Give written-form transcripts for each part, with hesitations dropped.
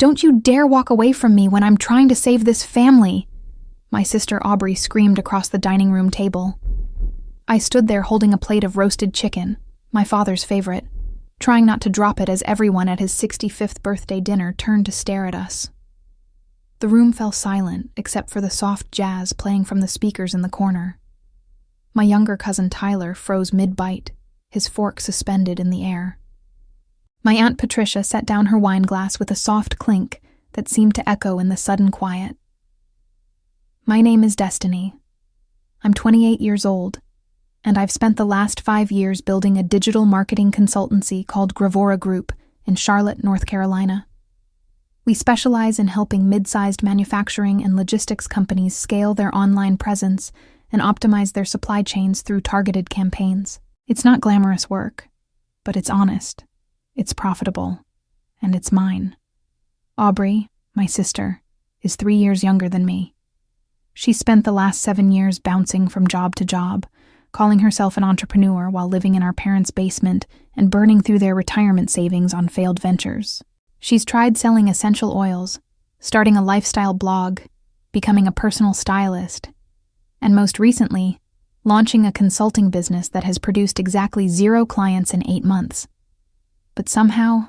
Don't you dare walk away from me when I'm trying to save this family!" My sister Aubrey screamed across the dining room table. I stood there holding a plate of roasted chicken, my father's favorite, trying not to drop it as everyone at his 65th birthday dinner turned to stare at us. The room fell silent except for the soft jazz playing from the speakers in the corner. My younger cousin Tyler froze mid-bite, his fork suspended in the air. My Aunt Patricia set down her wine glass with a soft clink that seemed to echo in the sudden quiet. "My name is Destiny. I'm 28 years old, and I've spent the last 5 years building a digital marketing consultancy called Gravora Group in Charlotte, North Carolina. We specialize in helping mid-sized manufacturing and logistics companies scale their online presence and optimize their supply chains through targeted campaigns. It's not glamorous work, but it's honest, it's profitable, and it's mine. Aubrey, my sister, is 3 years younger than me. She spent the last 7 years bouncing from job to job, calling herself an entrepreneur while living in our parents' basement and burning through their retirement savings on failed ventures. She's tried selling essential oils, starting a lifestyle blog, becoming a personal stylist, and most recently, launching a consulting business that has produced exactly 0 clients in 8 months. But somehow,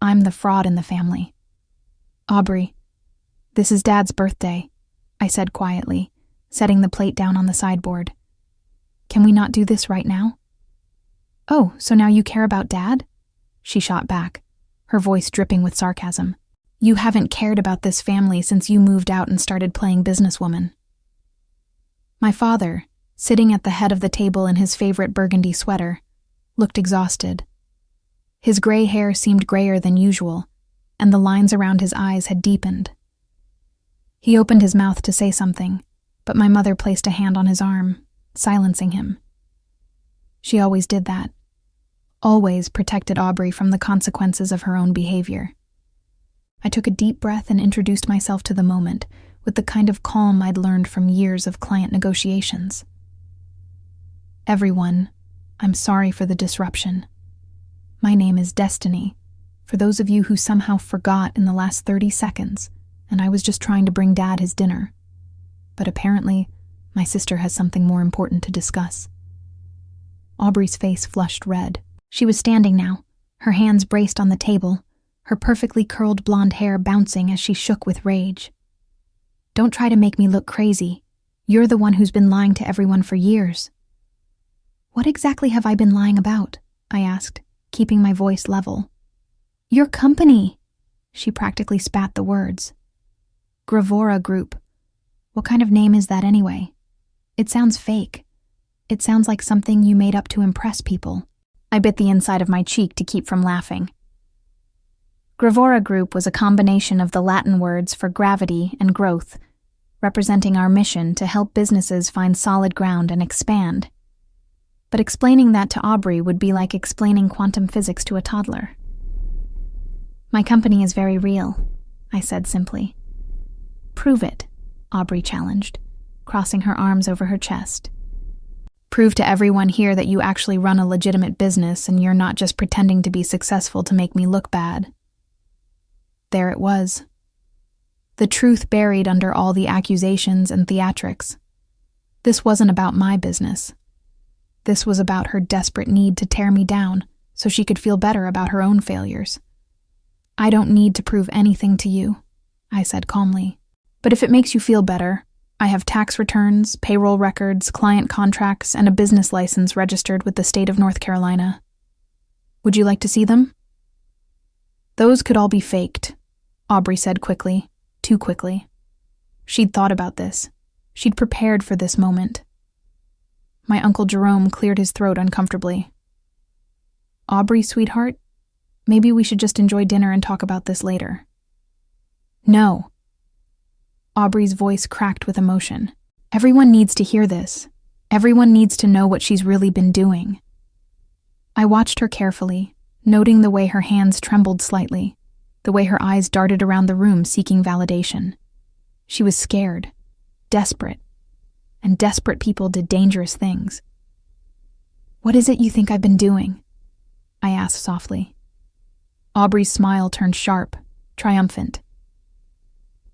I'm the fraud in the family. "Aubrey, this is Dad's birthday," I said quietly, setting the plate down on the sideboard. "Can we not do this right now?" "Oh, so now you care about Dad?" she shot back, her voice dripping with sarcasm. "You haven't cared about this family since you moved out and started playing businesswoman." My father, sitting at the head of the table in his favorite burgundy sweater, looked exhausted. His gray hair seemed grayer than usual, and the lines around his eyes had deepened. He opened his mouth to say something, but my mother placed a hand on his arm, silencing him. She always did that. Always protected Aubrey from the consequences of her own behavior. I took a deep breath and introduced myself to the moment with the kind of calm I'd learned from years of client negotiations. "Everyone, I'm sorry for the disruption. My name is Destiny, for those of you who somehow forgot in the last 30 seconds, and I was just trying to bring Dad his dinner. But apparently, my sister has something more important to discuss." Aubrey's face flushed red. She was standing now, her hands braced on the table, her perfectly curled blonde hair bouncing as she shook with rage. "Don't try to make me look crazy. You're the one who's been lying to everyone for years." "What exactly have I been lying about?" I asked, keeping my voice level. "Your company!" She practically spat the words. "Gravora Group. What kind of name is that anyway? It sounds fake. It sounds like something you made up to impress people." I bit the inside of my cheek to keep from laughing. Gravora Group was a combination of the Latin words for gravity and growth, representing our mission to help businesses find solid ground and expand. But explaining that to Aubrey would be like explaining quantum physics to a toddler. "My company is very real," I said simply. "Prove it," Aubrey challenged, crossing her arms over her chest. "Prove to everyone here that you actually run a legitimate business and you're not just pretending to be successful to make me look bad." There it was. The truth buried under all the accusations and theatrics. This wasn't about my business. This was about her desperate need to tear me down so she could feel better about her own failures. "I don't need to prove anything to you," I said calmly. "But if it makes you feel better, I have tax returns, payroll records, client contracts, and a business license registered with the state of North Carolina. Would you like to see them?" "Those could all be faked," Aubrey said quickly, too quickly. She'd thought about this. She'd prepared for this moment. My Uncle Jerome cleared his throat uncomfortably. "Aubrey, sweetheart, maybe we should just enjoy dinner and talk about this later." "No." Aubrey's voice cracked with emotion. "Everyone needs to hear this. Everyone needs to know what she's really been doing." I watched her carefully, noting the way her hands trembled slightly, the way her eyes darted around the room seeking validation. She was scared, desperate, and desperate people did dangerous things. "What is it you think I've been doing?" I asked softly. Aubrey's smile turned sharp, triumphant,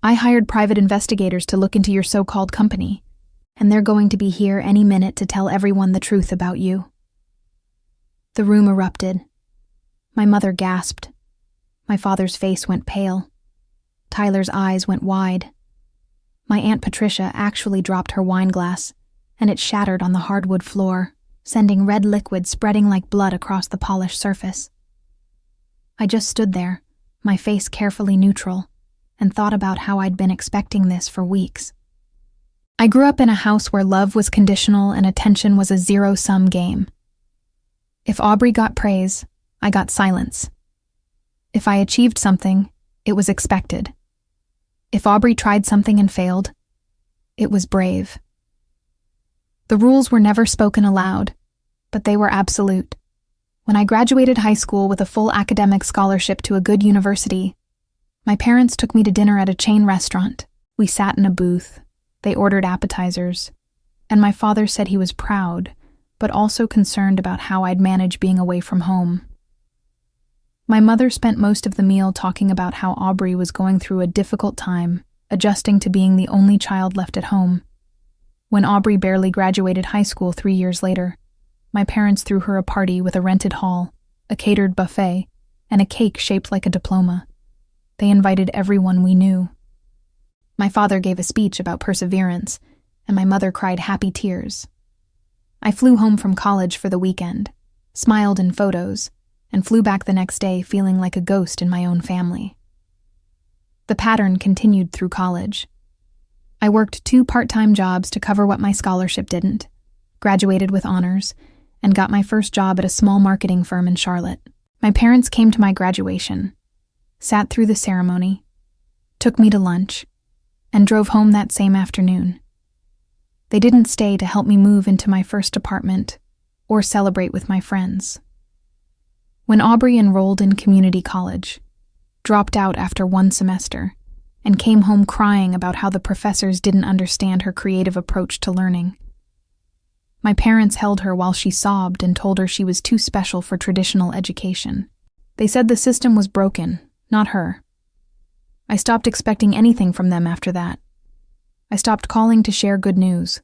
I hired private investigators to look into your so-called company, and they're going to be here any minute to tell everyone the truth about you." The room erupted. My mother gasped. My father's face went pale. Tyler's eyes went wide. My Aunt Patricia actually dropped her wine glass, and it shattered on the hardwood floor, sending red liquid spreading like blood across the polished surface. I just stood there, my face carefully neutral, and thought about how I'd been expecting this for weeks. I grew up in a house where love was conditional and attention was a zero-sum game. If Aubrey got praise, I got silence. If I achieved something, it was expected. If Aubrey tried something and failed, it was brave. The rules were never spoken aloud, but they were absolute. When I graduated high school with a full academic scholarship to a good university, my parents took me to dinner at a chain restaurant. We sat in a booth. They ordered appetizers, and my father said he was proud, but also concerned about how I'd manage being away from home. My mother spent most of the meal talking about how Aubrey was going through a difficult time, adjusting to being the only child left at home. When Aubrey barely graduated high school 3 years later, my parents threw her a party with a rented hall, a catered buffet, and a cake shaped like a diploma. They invited everyone we knew. My father gave a speech about perseverance, and my mother cried happy tears. I flew home from college for the weekend, smiled in photos, and flew back the next day feeling like a ghost in my own family. The pattern continued through college. I worked 2 part-time jobs to cover what my scholarship didn't, graduated with honors, and got my first job at a small marketing firm in Charlotte. My parents came to my graduation, sat through the ceremony, took me to lunch, and drove home that same afternoon. They didn't stay to help me move into my first apartment or celebrate with my friends. When Aubrey enrolled in community college, dropped out after 1 semester, and came home crying about how the professors didn't understand her creative approach to learning, my parents held her while she sobbed and told her she was too special for traditional education. They said the system was broken, not her. I stopped expecting anything from them after that. I stopped calling to share good news.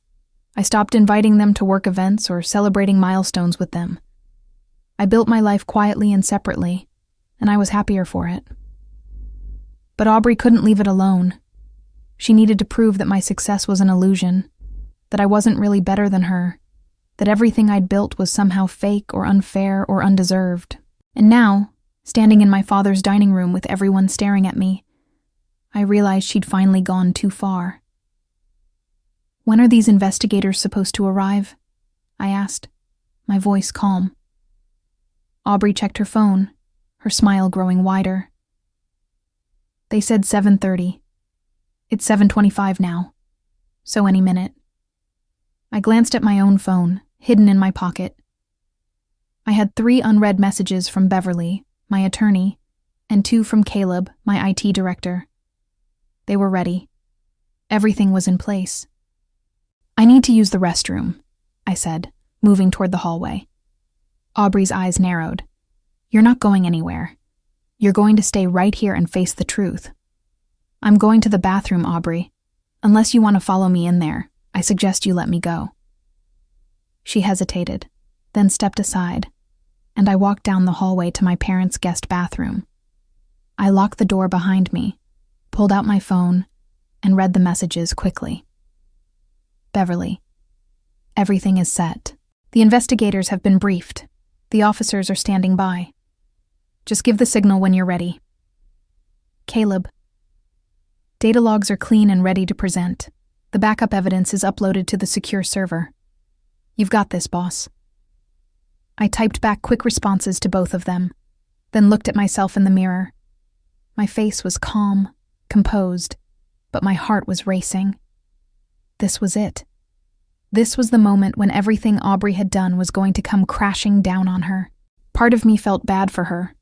I stopped inviting them to work events or celebrating milestones with them. I built my life quietly and separately, and I was happier for it. But Aubrey couldn't leave it alone. She needed to prove that my success was an illusion, that I wasn't really better than her, that everything I'd built was somehow fake or unfair or undeserved. And now, standing in my father's dining room with everyone staring at me, I realized she'd finally gone too far. "When are these investigators supposed to arrive?" I asked, my voice calm. Aubrey checked her phone, her smile growing wider. "They said 7:30. It's 7:25 now, so any minute." I glanced at my own phone, hidden in my pocket. I had 3 unread messages from Beverly, my attorney, and 2 from Caleb, my IT director. They were ready. Everything was in place. "I need to use the restroom," I said, moving toward the hallway. Aubrey's eyes narrowed. "You're not going anywhere. You're going to stay right here and face the truth." "I'm going to the bathroom, Aubrey. Unless you want to follow me in there, I suggest you let me go." She hesitated, then stepped aside, and I walked down the hallway to my parents' guest bathroom. I locked the door behind me, pulled out my phone, and read the messages quickly. "Beverly, everything is set. The investigators have been briefed. The officers are standing by. Just give the signal when you're ready. Caleb, data logs are clean and ready to present. The backup evidence is uploaded to the secure server. You've got this, boss." I typed back quick responses to both of them, then looked at myself in the mirror. My face was calm, composed, but my heart was racing. This was it. This was the moment when everything Aubrey had done was going to come crashing down on her. Part of me felt bad for her.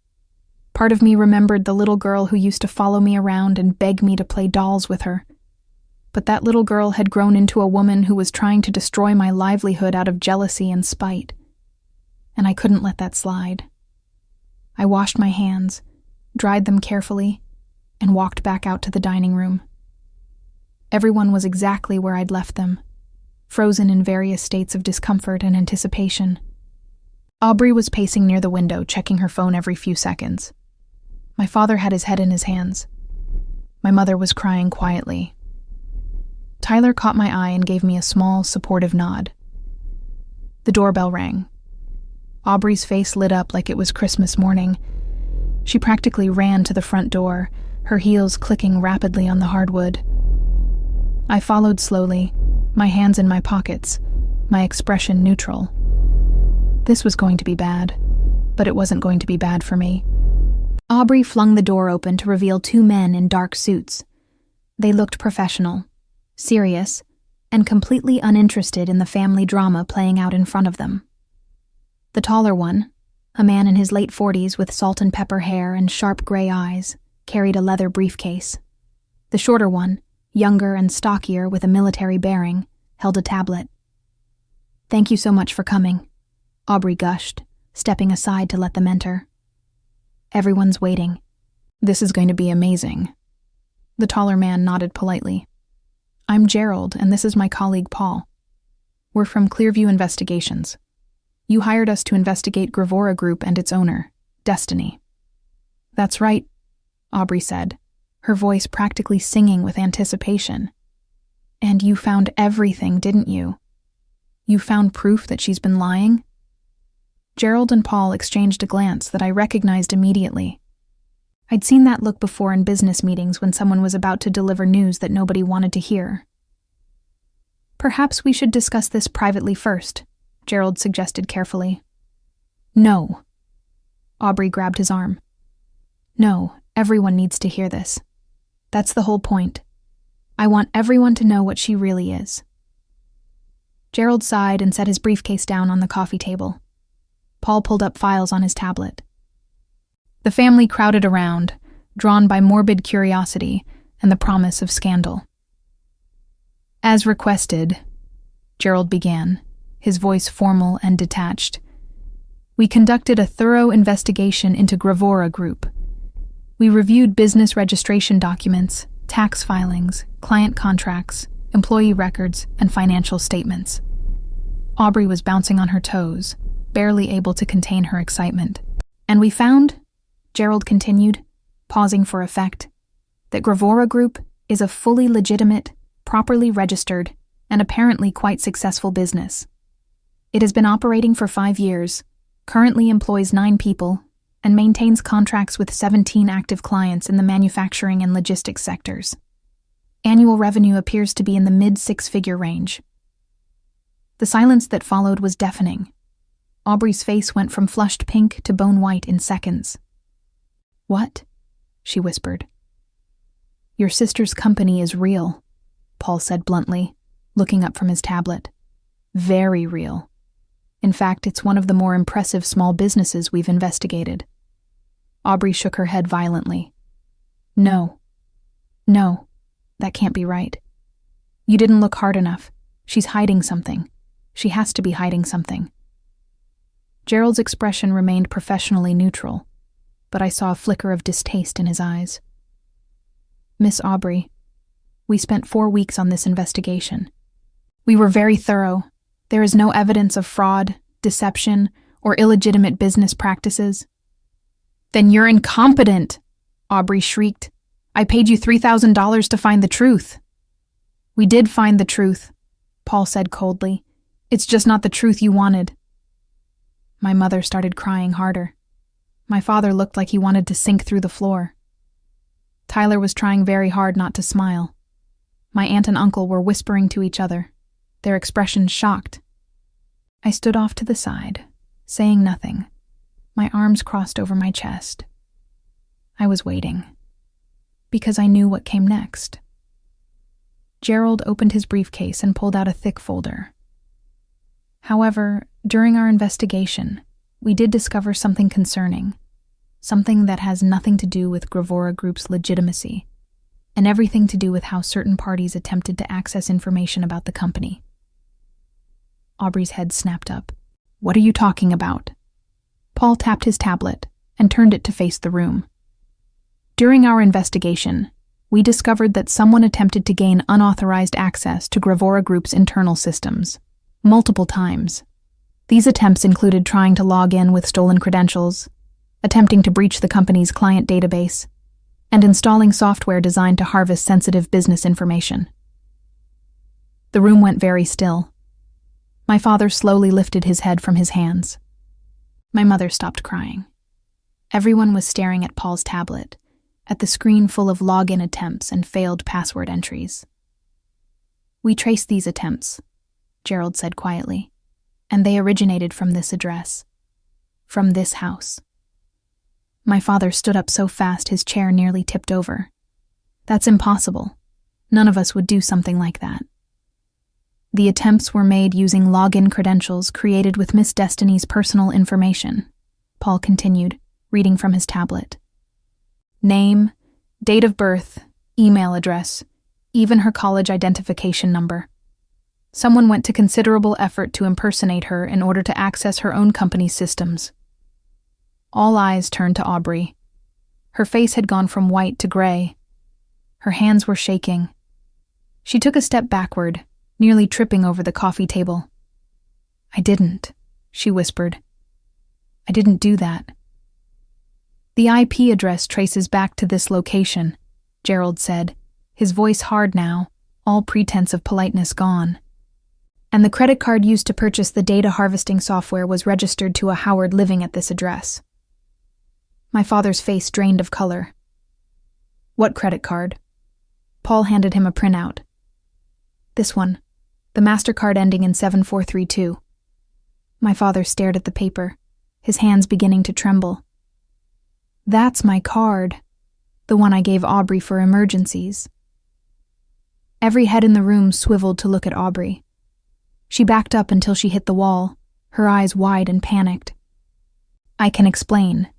Part of me remembered the little girl who used to follow me around and beg me to play dolls with her. But that little girl had grown into a woman who was trying to destroy my livelihood out of jealousy and spite. And I couldn't let that slide. I washed my hands, dried them carefully, and walked back out to the dining room. Everyone was exactly where I'd left them, frozen in various states of discomfort and anticipation. Aubrey was pacing near the window, checking her phone every few seconds. My father had his head in his hands. My mother was crying quietly. Tyler caught my eye and gave me a small, supportive nod. The doorbell rang. Aubrey's face lit up like it was Christmas morning. She practically ran to the front door, her heels clicking rapidly on the hardwood. I followed slowly, my hands in my pockets, my expression neutral. This was going to be bad, but it wasn't going to be bad for me. Aubrey flung the door open to reveal two men in dark suits. They looked professional, serious, and completely uninterested in the family drama playing out in front of them. The taller one, a man in his late 40s with salt and pepper hair and sharp gray eyes, carried a leather briefcase. The shorter one, younger and stockier with a military bearing, held a tablet. "Thank you so much for coming," Aubrey gushed, stepping aside to let them enter. "Everyone's waiting." "This is going to be amazing." The taller man nodded politely. "I'm Gerald, and this is my colleague Paul. We're from Clearview Investigations. You hired us to investigate Gravora Group and its owner, Destiny." "That's right," Aubrey said, her voice practically singing with anticipation. "And you found everything, didn't you? You found proof that she's been lying?" Gerald and Paul exchanged a glance that I recognized immediately. I'd seen that look before in business meetings when someone was about to deliver news that nobody wanted to hear. "Perhaps we should discuss this privately first," Gerald suggested carefully. "No." Aubrey grabbed his arm. "No, everyone needs to hear this. That's the whole point. I want everyone to know what she really is." Gerald sighed and set his briefcase down on the coffee table. Paul pulled up files on his tablet. The family crowded around, drawn by morbid curiosity and the promise of scandal. "As requested," Gerald began, his voice formal and detached, "we conducted a thorough investigation into Gravora Group. We reviewed business registration documents, tax filings, client contracts, employee records, and financial statements." Aubrey was bouncing on her toes, barely able to contain her excitement. "And we found," Gerald continued, pausing for effect, "that Gravora Group is a fully legitimate, properly registered, and apparently quite successful business. It has been operating for 5 years, currently employs 9 people, and maintains contracts with 17 active clients in the manufacturing and logistics sectors. Annual revenue appears to be in the mid-6-figure range." The silence that followed was deafening. Aubrey's face went from flushed pink to bone white in seconds. "What?" she whispered. "Your sister's company is real," Paul said bluntly, looking up from his tablet. "Very real. In fact, it's one of the more impressive small businesses we've investigated." Aubrey shook her head violently. No, that can't be right. You didn't look hard enough. She's hiding something. She has to be hiding something." Gerald's expression remained professionally neutral, but I saw a flicker of distaste in his eyes. "Miss Aubrey, we spent 4 weeks on this investigation. We were very thorough. There is no evidence of fraud, deception, or illegitimate business practices." "Then you're incompetent," Aubrey shrieked. "I paid you $3,000 to find the truth." "We did find the truth," Paul said coldly. "It's just not the truth you wanted." My mother started crying harder. My father looked like he wanted to sink through the floor. Tyler was trying very hard not to smile. My aunt and uncle were whispering to each other, their expressions shocked. I stood off to the side, saying nothing, my arms crossed over my chest. I was waiting, because I knew what came next. Gerald opened his briefcase and pulled out a thick folder. However, during our investigation, we did discover something concerning, something that has nothing to do with Gravora Group's legitimacy, and everything to do with how certain parties attempted to access information about the company. Aubrey's head snapped up. "What are you talking about?" Paul tapped his tablet and turned it to face the room. "During our investigation, we discovered that someone attempted to gain unauthorized access to Gravora Group's internal systems, multiple times. These attempts included trying to log in with stolen credentials, attempting to breach the company's client database, and installing software designed to harvest sensitive business information. The room went very still. My father slowly lifted his head from his hands. My mother stopped crying. Everyone was staring at Paul's tablet, at the screen full of login attempts and failed password entries. "We traced these attempts," Gerald said quietly, "and they originated from this address, from this house." My father stood up so fast his chair nearly tipped over. "That's impossible. None of us would do something like that." "The attempts were made using login credentials created with Miss Destiny's personal information," Paul continued, reading from his tablet. "Name, date of birth, email address, even her college identification number. Someone went to considerable effort to impersonate her in order to access her own company's systems." All eyes turned to Aubrey. Her face had gone from white to gray. Her hands were shaking. She took a step backward, nearly tripping over the coffee table. "I didn't," she whispered. "I didn't do that." "The IP address traces back to this location," Gerald said, his voice hard now, all pretense of politeness gone. "And the credit card used to purchase the data harvesting software was registered to a Howard living at this address." My father's face drained of color. "What credit card?" Paul handed him a printout. "This one, the MasterCard ending in 7432. My father stared at the paper, his hands beginning to tremble. "That's my card, the one I gave Aubrey for emergencies." Every head in the room swiveled to look at Aubrey. She backed up until she hit the wall, her eyes wide and panicked. "I can explain,"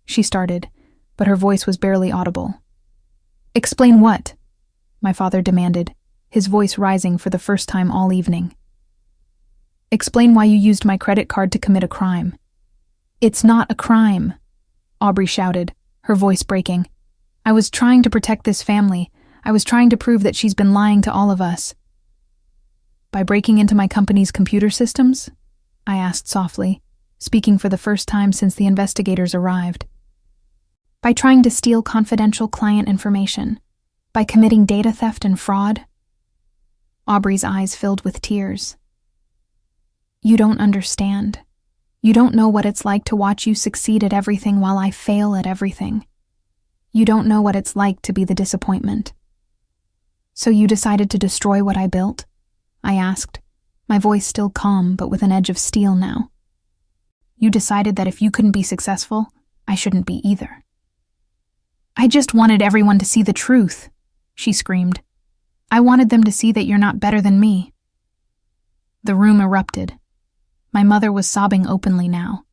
she started, but her voice was barely audible. "Explain what?" my father demanded, his voice rising for the first time all evening. "Explain why you used my credit card to commit a crime." "It's not a crime," Aubrey shouted, her voice breaking. "I was trying to protect this family. I was trying to prove that she's been lying to all of us." "By breaking into my company's computer systems?" I asked softly, speaking for the first time since the investigators arrived. "By trying to steal confidential client information. By committing data theft and fraud." Aubrey's eyes filled with tears. "You don't understand. You don't know what it's like to watch you succeed at everything while I fail at everything. You don't know what it's like to be the disappointment." "So you decided to destroy what I built?" I asked, my voice still calm but with an edge of steel now. "You decided that if you couldn't be successful, I shouldn't be either." "I just wanted everyone to see the truth," she screamed. "I wanted them to see that you're not better than me." The room erupted. My mother was sobbing openly now.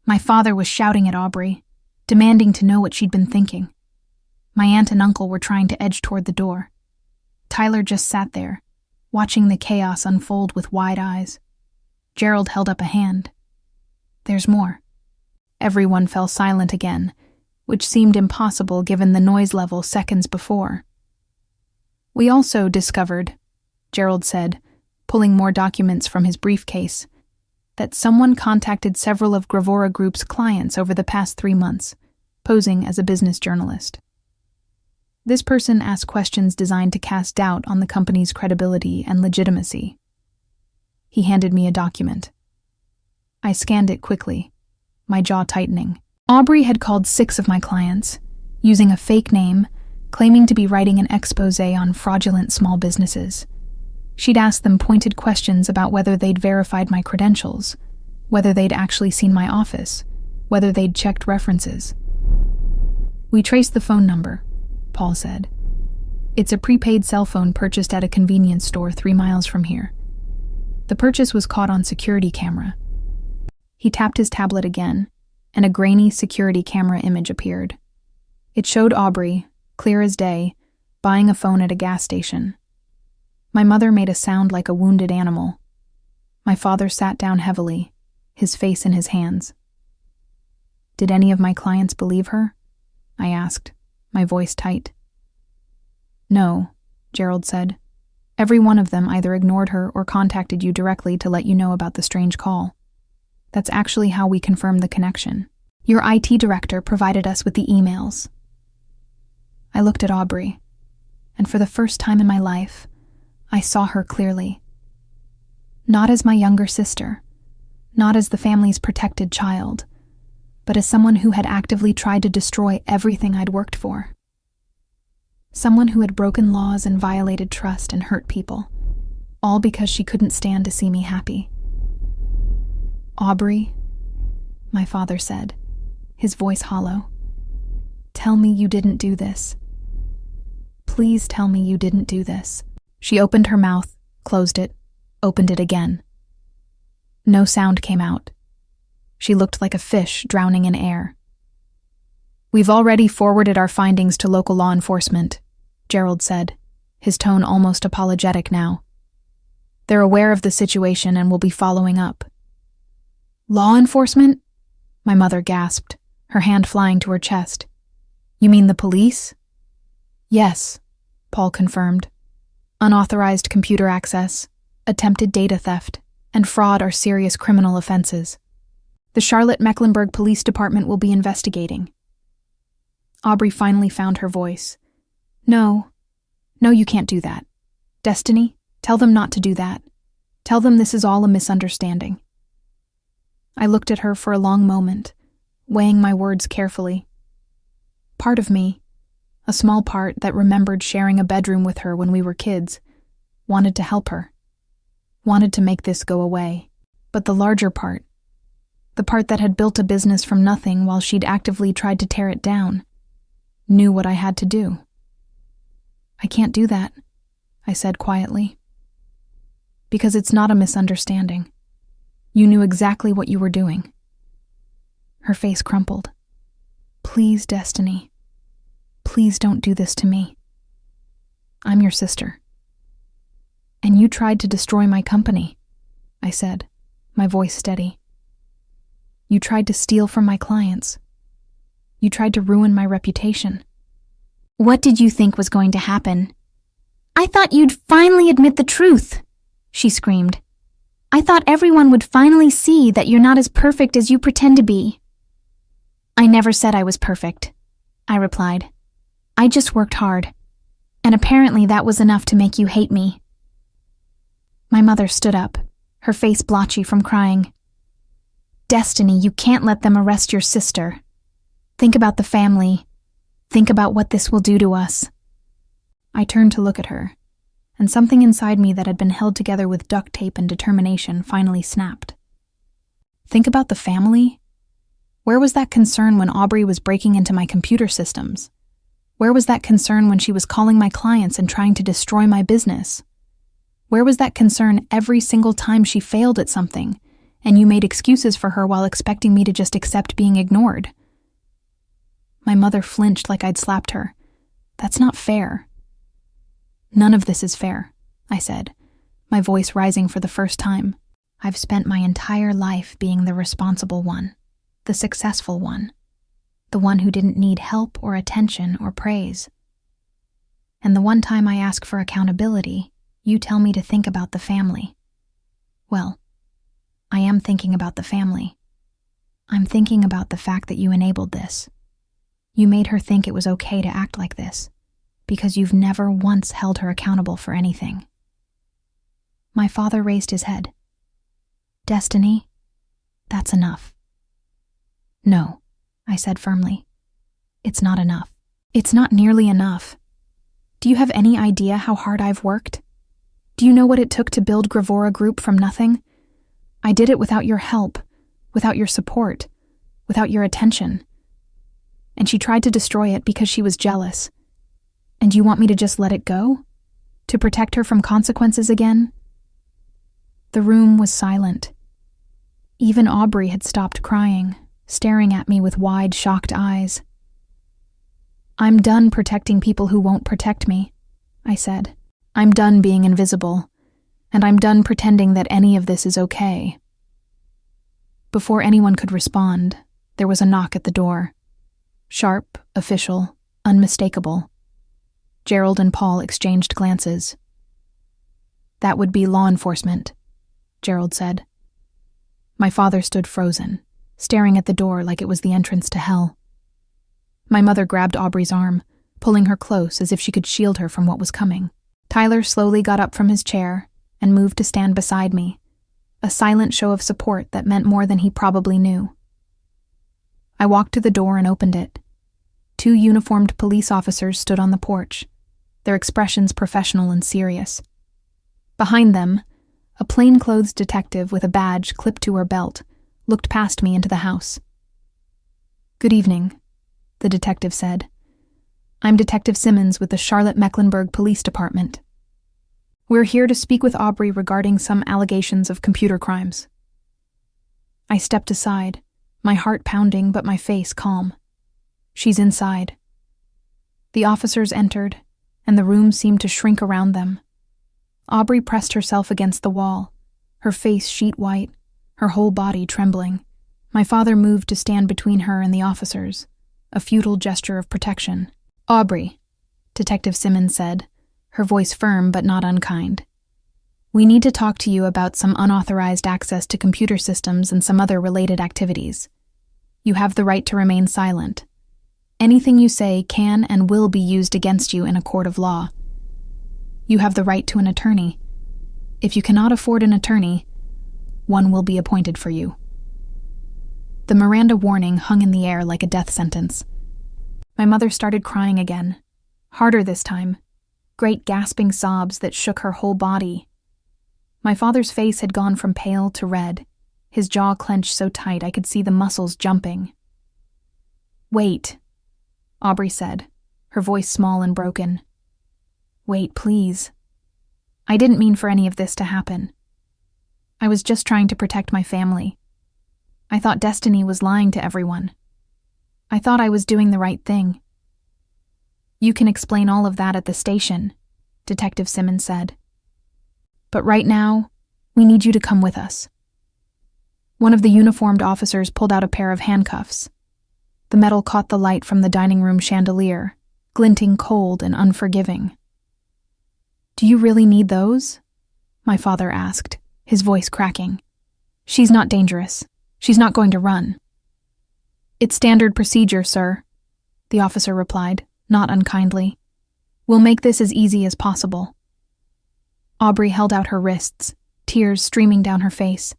My father was shouting at Aubrey, demanding to know what she'd been thinking. My aunt and uncle were trying to edge toward the door. Tyler just sat there, watching the chaos unfold with wide eyes. Gerald held up a hand. "There's more." Everyone fell silent again, which seemed impossible given the noise level seconds before. "We also discovered," Gerald said, pulling more documents from his briefcase, "that someone contacted several of Gravora Group's clients over the past 3 months, posing as a business journalist. This person asked questions designed to cast doubt on the company's credibility and legitimacy." He handed me a document. I scanned it quickly, my jaw tightening. Aubrey had called 6 of my clients, using a fake name, claiming to be writing an exposé on fraudulent small businesses. She'd asked them pointed questions about whether they'd verified my credentials, whether they'd actually seen my office, whether they'd checked references. "We traced the phone number," Paul said. "It's a prepaid cell phone purchased at a convenience store 3 miles from here. The purchase was caught on security camera." He tapped his tablet again, and a grainy security camera image appeared. It showed Aubrey, clear as day, buying a phone at a gas station. My mother made a sound like a wounded animal. My father sat down heavily, his face in his hands. "Did any of my clients believe her?" I asked, my voice tight. No, Gerald said. Every one of them either ignored her or contacted you directly to let you know about the strange call. That's actually how we confirmed the connection. Your IT director provided us with the emails. I looked at Aubrey, and for the first time in my life, I saw her clearly. Not as my younger sister, not as the family's protected child, but as someone who had actively tried to destroy everything I'd worked for. Someone who had broken laws and violated trust and hurt people, all because she couldn't stand to see me happy. Aubrey, my father said, his voice hollow. Tell me you didn't do this. Please tell me you didn't do this. She opened her mouth, closed it, opened it again. No sound came out. She looked like a fish drowning in air. We've already forwarded our findings to local law enforcement, Gerald said, his tone almost apologetic now. They're aware of the situation and will be following up. Law enforcement? My mother gasped, her hand flying to her chest. You mean the police? Yes, Paul confirmed. Unauthorized computer access, attempted data theft, and fraud are serious criminal offenses. The Charlotte-Mecklenburg Police Department will be investigating. Aubrey finally found her voice. No, you can't do that. Destiny, tell them not to do that. Tell them this is all a misunderstanding. I looked at her for a long moment, weighing my words carefully. Part of me, a small part that remembered sharing a bedroom with her when we were kids, wanted to help her, wanted to make this go away. But the larger part, the part that had built a business from nothing while she'd actively tried to tear it down, knew what I had to do. I can't do that, I said quietly. Because it's not a misunderstanding. You knew exactly what you were doing. Her face crumpled. Please, Destiny. Please don't do this to me. I'm your sister. And you tried to destroy my company, I said, my voice steady. You tried to steal from my clients. You tried to ruin my reputation. What did you think was going to happen? I thought you'd finally admit the truth, she screamed. I thought everyone would finally see that you're not as perfect as you pretend to be. I never said I was perfect, I replied. I just worked hard, and apparently that was enough to make you hate me. My mother stood up, her face blotchy from crying. Destiny, you can't let them arrest your sister. Think about the family. Think about what this will do to us. I turned to look at her, and something inside me that had been held together with duct tape and determination finally snapped. Think about the family? Where was that concern when Aubrey was breaking into my computer systems? Where was that concern when she was calling my clients and trying to destroy my business? Where was that concern every single time she failed at something, and you made excuses for her while expecting me to just accept being ignored? My mother flinched like I'd slapped her. That's not fair. None of this is fair, I said, my voice rising for the first time. I've spent my entire life being the responsible one, the successful one, the one who didn't need help or attention or praise. And the one time I ask for accountability, you tell me to think about the family. Well, I am thinking about the family. I'm thinking about the fact that you enabled this. You made her think it was okay to act like this, because you've never once held her accountable for anything. My father raised his head. Destiny, that's enough. No, I said firmly. It's not enough. It's not nearly enough. Do you have any idea how hard I've worked? Do you know what it took to build Gravora Group from nothing? I did it without your help, without your support, without your attention. And she tried to destroy it because she was jealous. And you want me to just let it go? To protect her from consequences again? The room was silent. Even Aubrey had stopped crying, staring at me with wide, shocked eyes. I'm done protecting people who won't protect me, I said. I'm done being invisible, and I'm done pretending that any of this is okay. Before anyone could respond, there was a knock at the door. Sharp, official, unmistakable. Gerald and Paul exchanged glances. "That would be law enforcement," Gerald said. My father stood frozen, staring at the door like it was the entrance to hell. My mother grabbed Aubrey's arm, pulling her close as if she could shield her from what was coming. Tyler slowly got up from his chair and moved to stand beside me, a silent show of support that meant more than he probably knew. I walked to the door and opened it. 2 uniformed police officers stood on the porch, their expressions professional and serious. Behind them, a plainclothes detective with a badge clipped to her belt looked past me into the house. "Good evening," the detective said. "I'm Detective Simmons with the Charlotte-Mecklenburg Police Department. We're here to speak with Aubrey regarding some allegations of computer crimes." I stepped aside, my heart pounding but my face calm. "She's inside." The officers entered, and the room seemed to shrink around them. Aubrey pressed herself against the wall, her face sheet white, her whole body trembling. My father moved to stand between her and the officers, a futile gesture of protection. "Aubrey," Detective Simmons said, her voice firm but not unkind. "We need to talk to you about some unauthorized access to computer systems and some other related activities. You have the right to remain silent. Anything you say can and will be used against you in a court of law. You have the right to an attorney. If you cannot afford an attorney, one will be appointed for you." The Miranda warning hung in the air like a death sentence. My mother started crying again, harder this time, great gasping sobs that shook her whole body. My father's face had gone from pale to red, his jaw clenched so tight I could see the muscles jumping. "Wait," Aubrey said, her voice small and broken. "Wait, please. I didn't mean for any of this to happen. I was just trying to protect my family. I thought Destiny was lying to everyone. I thought I was doing the right thing." "You can explain all of that at the station," Detective Simmons said. "But right now, we need you to come with us." One of the uniformed officers pulled out a pair of handcuffs. The metal caught the light from the dining room chandelier, glinting cold and unforgiving. "Do you really need those?" my father asked, his voice cracking. "She's not dangerous. She's not going to run." "It's standard procedure, sir," the officer replied, not unkindly. "We'll make this as easy as possible." Aubrey held out her wrists, tears streaming down her face.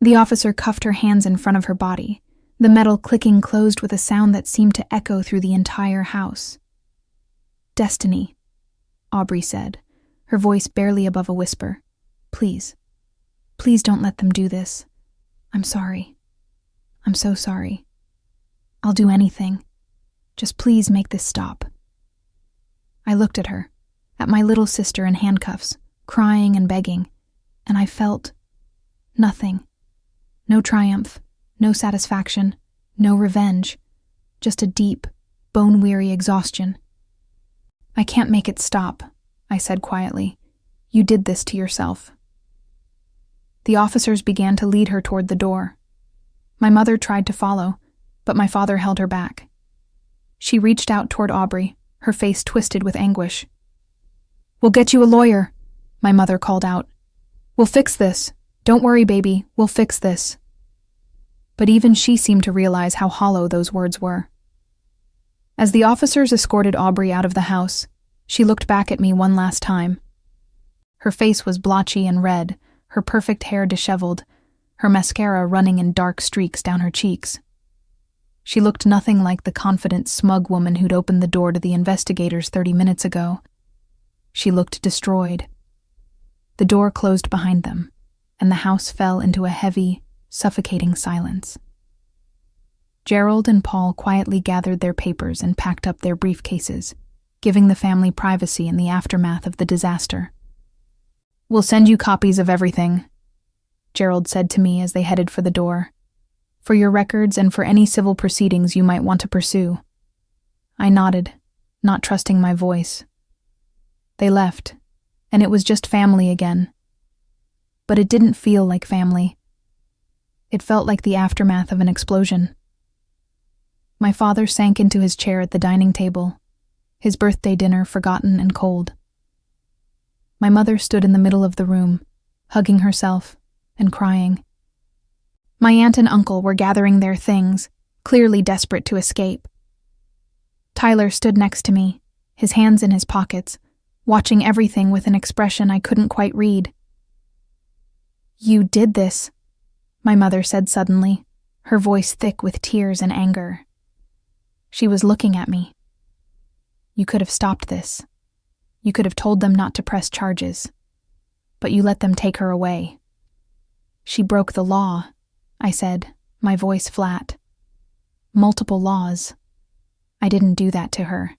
The officer cuffed her hands in front of her body, the metal clicking closed with a sound that seemed to echo through the entire house. "Destiny," Aubrey said, her voice barely above a whisper. "Please, please don't let them do this. I'm sorry. I'm so sorry. I'll do anything. Just please make this stop." I looked at her, at my little sister in handcuffs, crying and begging, and I felt nothing. No triumph, no satisfaction, no revenge, just a deep, bone-weary exhaustion. "I can't make it stop," I said quietly. "You did this to yourself." The officers began to lead her toward the door. My mother tried to follow, but my father held her back. She reached out toward Aubrey, her face twisted with anguish. "We'll get you a lawyer," my mother called out. "We'll fix this. Don't worry, baby, we'll fix this." But even she seemed to realize how hollow those words were. As the officers escorted Aubrey out of the house, she looked back at me one last time. Her face was blotchy and red, her perfect hair disheveled, her mascara running in dark streaks down her cheeks. She looked nothing like the confident, smug woman who'd opened the door to the investigators 30 minutes ago. She looked destroyed. The door closed behind them, and the house fell into a heavy, suffocating silence. Gerald and Paul quietly gathered their papers and packed up their briefcases, giving the family privacy in the aftermath of the disaster. "We'll send you copies of everything," Gerald said to me as they headed for the door, "for your records and for any civil proceedings you might want to pursue." I nodded, not trusting my voice. They left, and it was just family again. But it didn't feel like family. It felt like the aftermath of an explosion. My father sank into his chair at the dining table, his birthday dinner forgotten and cold. My mother stood in the middle of the room, hugging herself and crying. My aunt and uncle were gathering their things, clearly desperate to escape. Tyler stood next to me, his hands in his pockets, watching everything with an expression I couldn't quite read. "You did this," my mother said suddenly, her voice thick with tears and anger. She was looking at me. "You could have stopped this. You could have told them not to press charges. But you let them take her away." "She broke the law," I said, my voice flat. "Multiple laws. I didn't do that to her.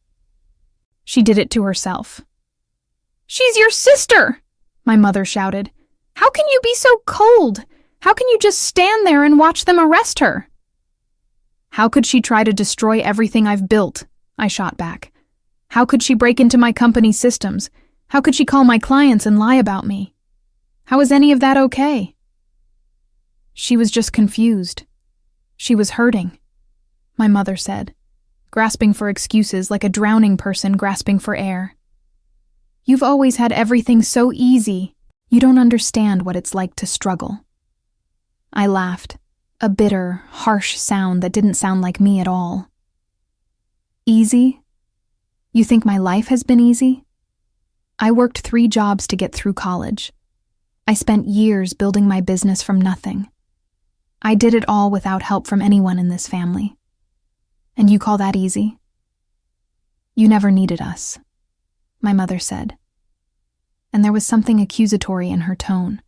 She did it to herself." "She's your sister!" my mother shouted. "How can you be so cold? How can you just stand there and watch them arrest her?" "How could she try to destroy everything I've built?" I shot back. "How could she break into my company's systems? How could she call my clients and lie about me? How is any of that okay?" "She was just confused. She was hurting," my mother said, grasping for excuses like a drowning person grasping for air. "You've always had everything so easy. You don't understand what it's like to struggle." I laughed, a bitter, harsh sound that didn't sound like me at all. "Easy? You think my life has been easy? I worked 3 jobs to get through college. I spent years building my business from nothing. I did it all without help from anyone in this family. And you call that easy?" "You never needed us," my mother said. And there was something accusatory in her tone,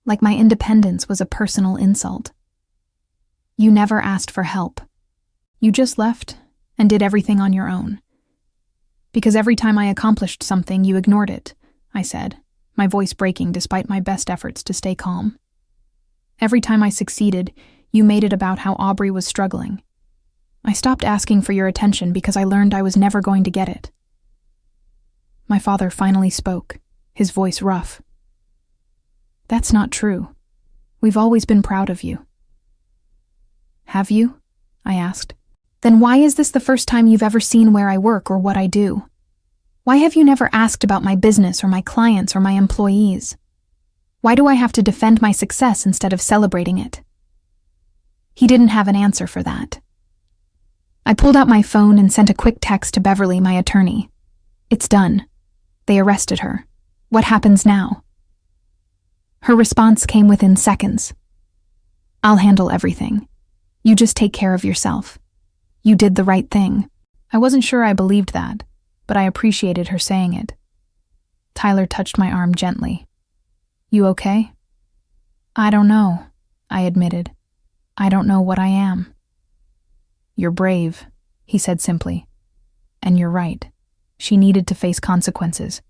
like my independence was a personal insult. "You never asked for help. You just left and did everything on your own. Because every time I accomplished something, you ignored it," I said, my voice breaking despite my best efforts to stay calm. "Every time I succeeded, you made it about how Aubrey was struggling. I stopped asking for your attention because I learned I was never going to get it." My father finally spoke, his voice rough. "That's not true. We've always been proud of you." "Have you?" I asked. "Then why is this the first time you've ever seen where I work or what I do? Why have you never asked about my business or my clients or my employees? Why do I have to defend my success instead of celebrating it?" He didn't have an answer for that. I pulled out my phone and sent a quick text to Beverly, my attorney. "It's done. They arrested her. What happens now?" Her response came within seconds. "I'll handle everything. You just take care of yourself. You did the right thing." I wasn't sure I believed that, but I appreciated her saying it. Tyler touched my arm gently. "You okay?" "I don't know," I admitted. "I don't know what I am." "You're brave," he said simply. "And you're right. She needed to face consequences.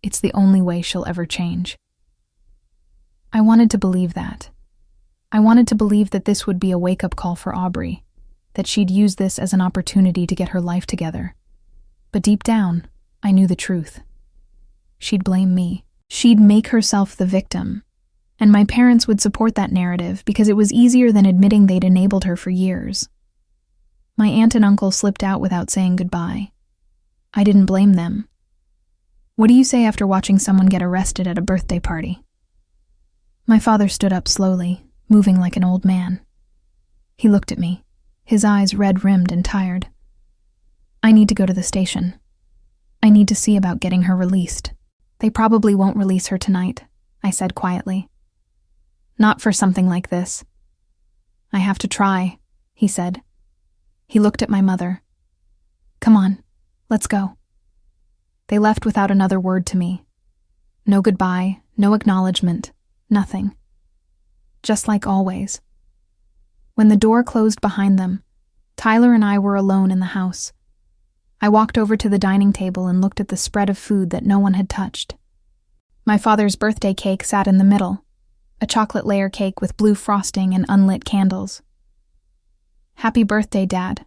It's the only way she'll ever change." I wanted to believe that. I wanted to believe that this would be a wake-up call for Aubrey, that she'd use this as an opportunity to get her life together. But deep down, I knew the truth. She'd blame me. She'd make herself the victim. And my parents would support that narrative because it was easier than admitting they'd enabled her for years. My aunt and uncle slipped out without saying goodbye. I didn't blame them. What do you say after watching someone get arrested at a birthday party? My father stood up slowly, moving like an old man. He looked at me, his eyes red-rimmed and tired. "I need to go to the station. I need to see about getting her released. They probably won't release her tonight," I said quietly. "Not for something like this." "I have to try," he said. He looked at my mother. "Come on, let's go." They left without another word to me. No goodbye, no acknowledgement, nothing. Just like always. When the door closed behind them, Tyler and I were alone in the house. I walked over to the dining table and looked at the spread of food that no one had touched. My father's birthday cake sat in the middle, a chocolate layer cake with blue frosting and unlit candles. "Happy birthday, Dad,"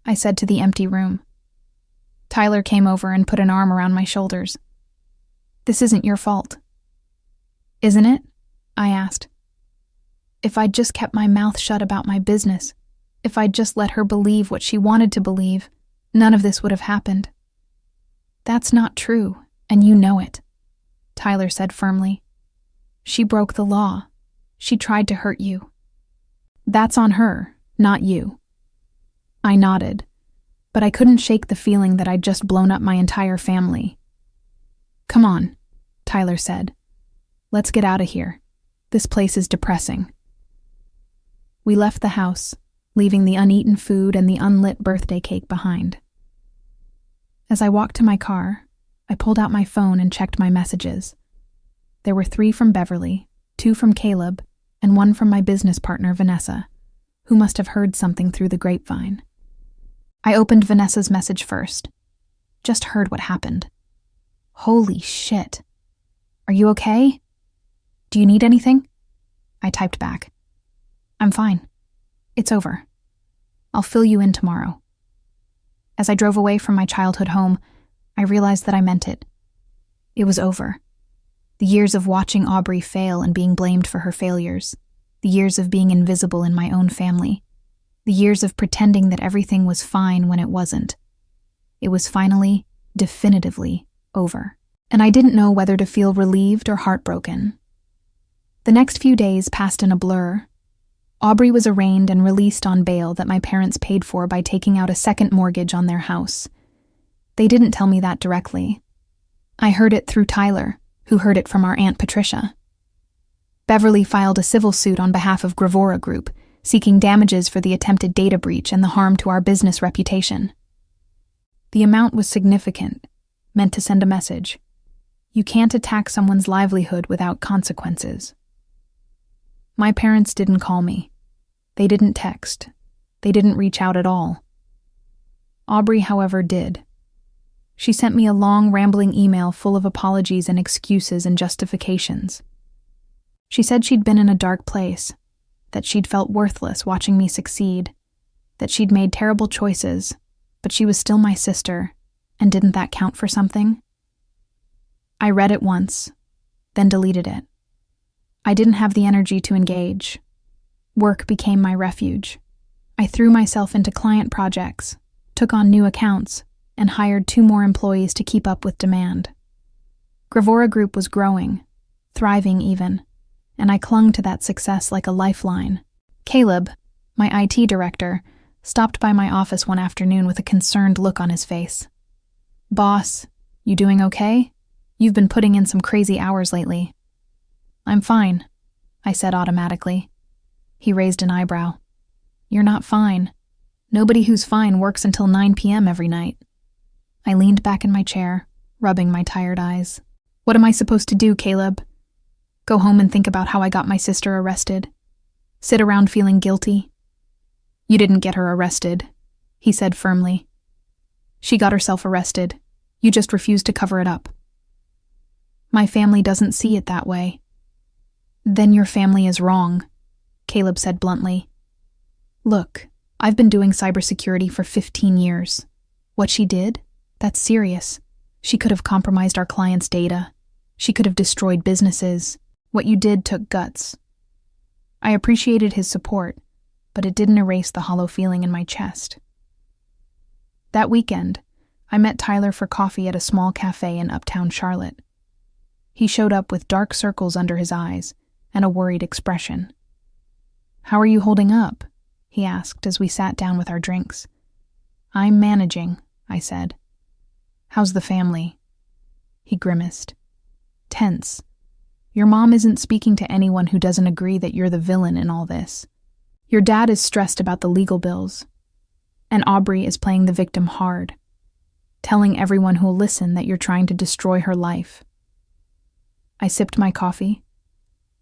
I said to the empty room. Tyler came over and put an arm around my shoulders. "This isn't your fault." "Isn't it?" I asked. "If I'd just kept my mouth shut about my business, if I'd just let her believe what she wanted to believe, none of this would have happened. That's not true, and you know it, Tyler said firmly. She broke the law. She tried to hurt you. That's on her, not you. I nodded, but I couldn't shake the feeling that I'd just blown up my entire family. Come on, Tyler said. Let's get out of here. This place is depressing. We left the house, leaving the uneaten food and the unlit birthday cake behind. As I walked to my car, I pulled out my phone and checked my messages. There were 3 from Beverly, 2 from Caleb, and 1 from my business partner, Vanessa, who must have heard something through the grapevine. I opened Vanessa's message first. Just heard what happened. Holy shit. Are you okay? Do you need anything? I typed back. I'm fine. It's over. I'll fill you in tomorrow. As I drove away from my childhood home, I realized that I meant it. It was over. The years of watching Aubrey fail and being blamed for her failures. The years of being invisible in my own family. The years of pretending that everything was fine when it wasn't. It was finally, definitively, over. And I didn't know whether to feel relieved or heartbroken. The next few days passed in a blur. Aubrey was arraigned and released on bail that my parents paid for by taking out a second mortgage on their house. They didn't tell me that directly. I heard it through Tyler, who heard it from our Aunt Patricia. Beverly filed a civil suit on behalf of Gravora Group, seeking damages for the attempted data breach and the harm to our business reputation. The amount was significant, meant to send a message. You can't attack someone's livelihood without consequences. My parents didn't call me. They didn't text. They didn't reach out at all. Aubrey, however, did. She sent me a long, rambling email full of apologies and excuses and justifications. She said she'd been in a dark place, that she'd felt worthless watching me succeed, that she'd made terrible choices, but she was still my sister, and didn't that count for something? I read it once, then deleted it. I didn't have the energy to engage. Work became my refuge. I threw myself into client projects, took on new accounts, and hired 2 more employees to keep up with demand. Gravora Group was growing, thriving even, and I clung to that success like a lifeline. Caleb, my IT director, stopped by my office one afternoon with a concerned look on his face. "Boss, you doing okay? You've been putting in some crazy hours lately." "I'm fine," I said automatically. He raised an eyebrow. "You're not fine. Nobody who's fine works until 9 p.m. every night." I leaned back in my chair, rubbing my tired eyes. "What am I supposed to do, Caleb? Go home and think about how I got my sister arrested? Sit around feeling guilty?" "You didn't get her arrested," he said firmly. "She got herself arrested. You just refused to cover it up." "My family doesn't see it that way." "Then your family is wrong," Caleb said bluntly. "Look, I've been doing cybersecurity for 15 years. What she did? That's serious. She could have compromised our clients' data. She could have destroyed businesses. What you did took guts." I appreciated his support, but it didn't erase the hollow feeling in my chest. That weekend, I met Tyler for coffee at a small cafe in uptown Charlotte. He showed up with dark circles under his eyes and a worried expression. "How are you holding up?" he asked as we sat down with our drinks. "I'm managing," I said. "How's the family?" He grimaced. "Tense. Your mom isn't speaking to anyone who doesn't agree that you're the villain in all this. Your dad is stressed about the legal bills. And Aubrey is playing the victim hard, telling everyone who'll listen that you're trying to destroy her life." I sipped my coffee,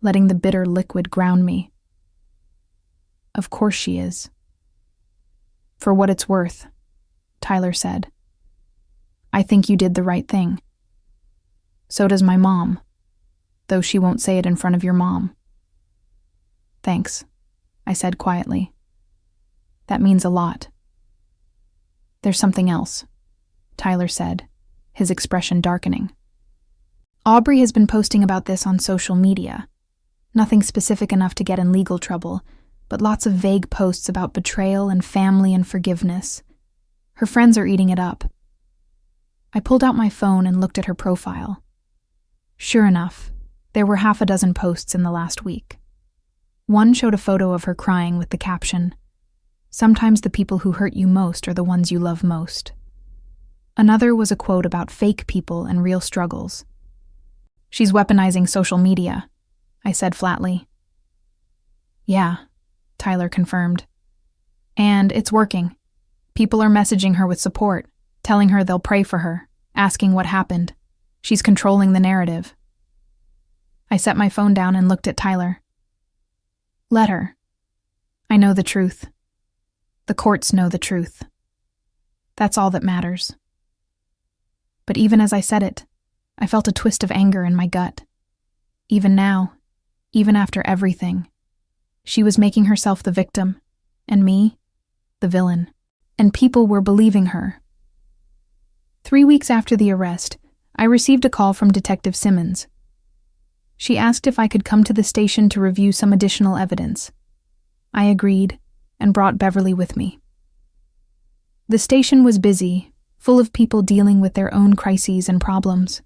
letting the bitter liquid ground me. "Of course she is." "For what it's worth," Tyler said. "I think you did the right thing. So does my mom, though she won't say it in front of your mom." "Thanks," I said quietly. "That means a lot." "There's something else," Tyler said, his expression darkening. "Aubrey has been posting about this on social media. Nothing specific enough to get in legal trouble, but lots of vague posts about betrayal and family and forgiveness. Her friends are eating it up." I pulled out my phone and looked at her profile. Sure enough, there were 6 posts in the last week. One showed a photo of her crying with the caption, "Sometimes the people who hurt you most are the ones you love most." Another was a quote about fake people and real struggles. "She's weaponizing social media," I said flatly. "Yeah," Tyler confirmed. "And it's working. People are messaging her with support, telling her they'll pray for her, asking what happened. She's controlling the narrative." I set my phone down and looked at Tyler. "Let her. I know the truth. The courts know the truth. That's all that matters." But even as I said it, I felt a twist of anger in my gut. Even now, even after everything, she was making herself the victim, and me, the villain. And people were believing her. 3 weeks after the arrest, I received a call from Detective Simmons. She asked if I could come to the station to review some additional evidence. I agreed and brought Beverly with me. The station was busy, full of people dealing with their own crises and problems.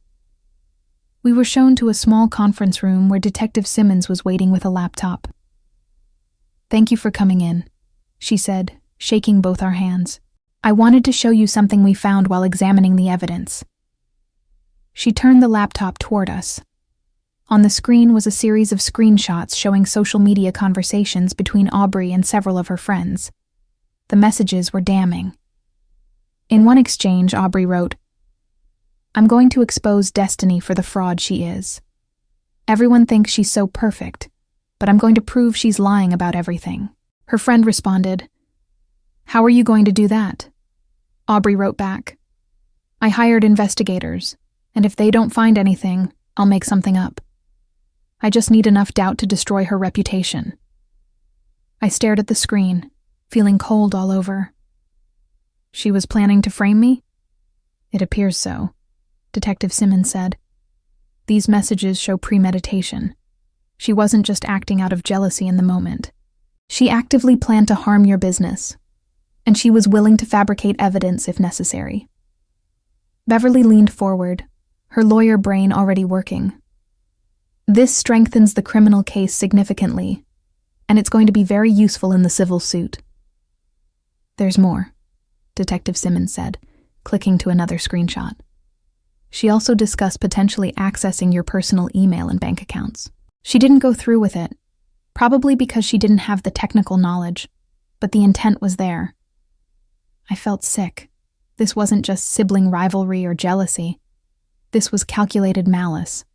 We were shown to a small conference room where Detective Simmons was waiting with a laptop. "Thank you for coming in," she said, shaking both our hands. "I wanted to show you something we found while examining the evidence." She turned the laptop toward us. On the screen was a series of screenshots showing social media conversations between Aubrey and several of her friends. The messages were damning. In one exchange, Aubrey wrote, "I'm going to expose Destiny for the fraud she is. Everyone thinks she's so perfect, but I'm going to prove she's lying about everything." Her friend responded, "How are you going to do that?" Aubrey wrote back, "I hired investigators, and if they don't find anything, I'll make something up. I just need enough doubt to destroy her reputation." I stared at the screen, feeling cold all over. "She was planning to frame me?" "It appears so," Detective Simmons said. "These messages show premeditation. She wasn't just acting out of jealousy in the moment. She actively planned to harm your business, and she was willing to fabricate evidence if necessary." Beverly leaned forward, her lawyer brain already working. "This strengthens the criminal case significantly, and it's going to be very useful in the civil suit." "There's more," Detective Simmons said, clicking to another screenshot. "She also discussed potentially accessing your personal email and bank accounts. She didn't go through with it, probably because she didn't have the technical knowledge, but the intent was there." I felt sick. This wasn't just sibling rivalry or jealousy. This was calculated malice.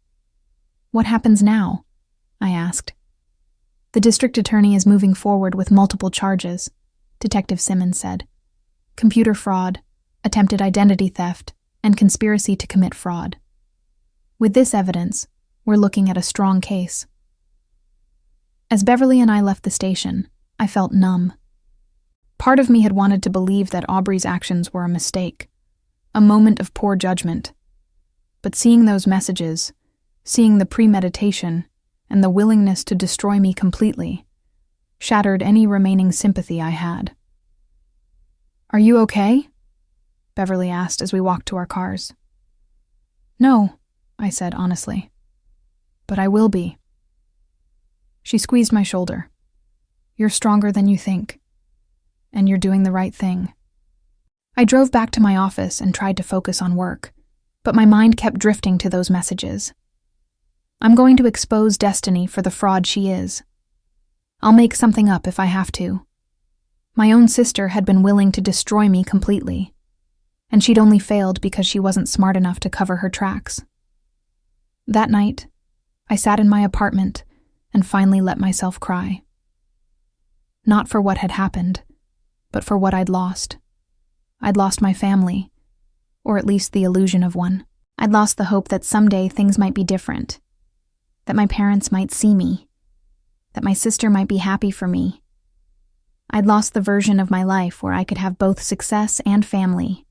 "What happens now?" I asked. "The district attorney is moving forward with multiple charges," Detective Simmons said. "Computer fraud, attempted identity theft, and conspiracy to commit fraud. With this evidence, we're looking at a strong case." As Beverly and I left the station, I felt numb. Part of me had wanted to believe that Aubrey's actions were a mistake, a moment of poor judgment. But seeing those messages, seeing the premeditation, and the willingness to destroy me completely, shattered any remaining sympathy I had. "Are you okay?" Beverly asked as we walked to our cars. "No," I said honestly. "But I will be." She squeezed my shoulder. "You're stronger than you think. And you're doing the right thing." I drove back to my office and tried to focus on work, but my mind kept drifting to those messages. I'm going to expose Destiny for the fraud she is. I'll make something up if I have to. My own sister had been willing to destroy me completely, and she'd only failed because she wasn't smart enough to cover her tracks. That night, I sat in my apartment and finally let myself cry. Not for what had happened, but for what I'd lost. I'd lost my family, or at least the illusion of one. I'd lost the hope that someday things might be different, that my parents might see me, that my sister might be happy for me. I'd lost the version of my life where I could have both success and family.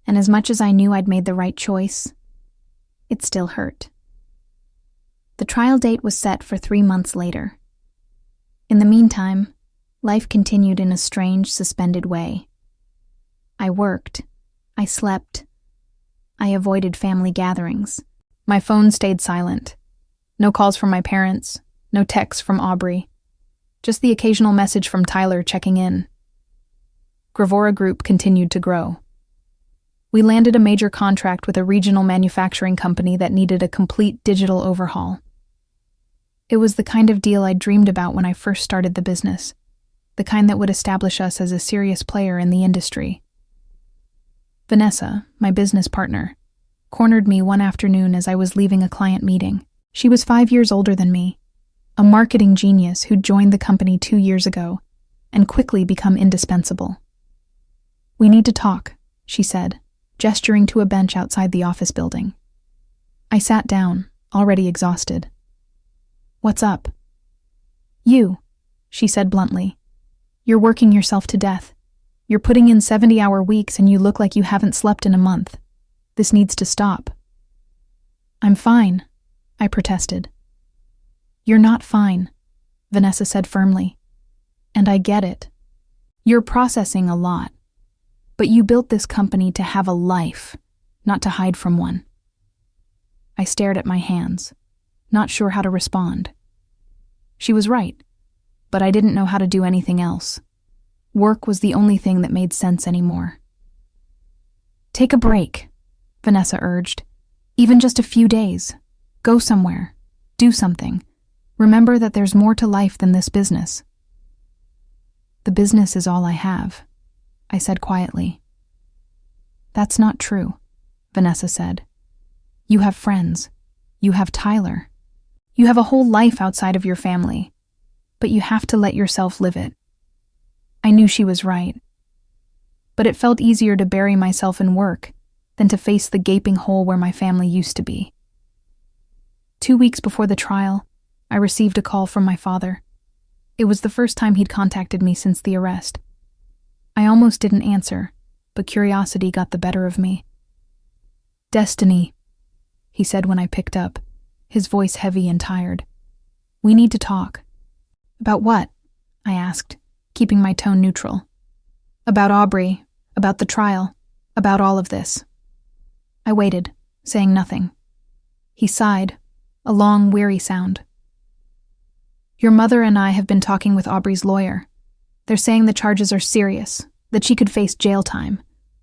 And as much as I knew I'd made the right choice, it still hurt. The trial date was set for 3 months later. In the meantime, life continued in a strange, suspended way. I worked, I slept, I avoided family gatherings. My phone stayed silent. No calls from my parents, no texts from Aubrey. Just the occasional message from Tyler checking in. Gravora Group continued to grow. We landed a major contract with a regional manufacturing company that needed a complete digital overhaul. It was the kind of deal I'd dreamed about when I first started the business, the kind that would establish us as a serious player in the industry. Vanessa, my business partner, cornered me one afternoon as I was leaving a client meeting. She was 5 years older than me, a marketing genius who'd joined the company 2 years ago and quickly become indispensable. "We need to talk," she said, gesturing to a bench outside the office building. I sat down, already exhausted. "What's up?" "You," she said bluntly. "You're working yourself to death. You're putting in 70-hour weeks and you look like you haven't slept in a month. This needs to stop." "I'm fine," I protested. "You're not fine," Vanessa said firmly. "And I get it. You're processing a lot. But you built this company to have a life, not to hide from one." I stared at my hands, not sure how to respond. She was right, but I didn't know how to do anything else. Work was the only thing that made sense anymore. "Take a break," Vanessa urged. "Even just a few days. Go somewhere. Do something. Remember that there's more to life than this business." "The business is all I have," I said quietly. "That's not true," Vanessa said. "You have friends. You have Tyler. You have a whole life outside of your family, but you have to let yourself live it." I knew she was right, but it felt easier to bury myself in work than to face the gaping hole where my family used to be. 2 weeks before the trial, I received a call from my father. It was the first time he'd contacted me since the arrest. I almost didn't answer, but curiosity got the better of me. "Destiny," he said when I picked up, his voice heavy and tired. "We need to talk." "About what?" I asked, keeping my tone neutral. "About Aubrey, about the trial, about all of this." I waited, saying nothing. He sighed, a long, weary sound. "Your mother and I have been talking with Aubrey's lawyer. They're saying the charges are serious, that she could face jail time.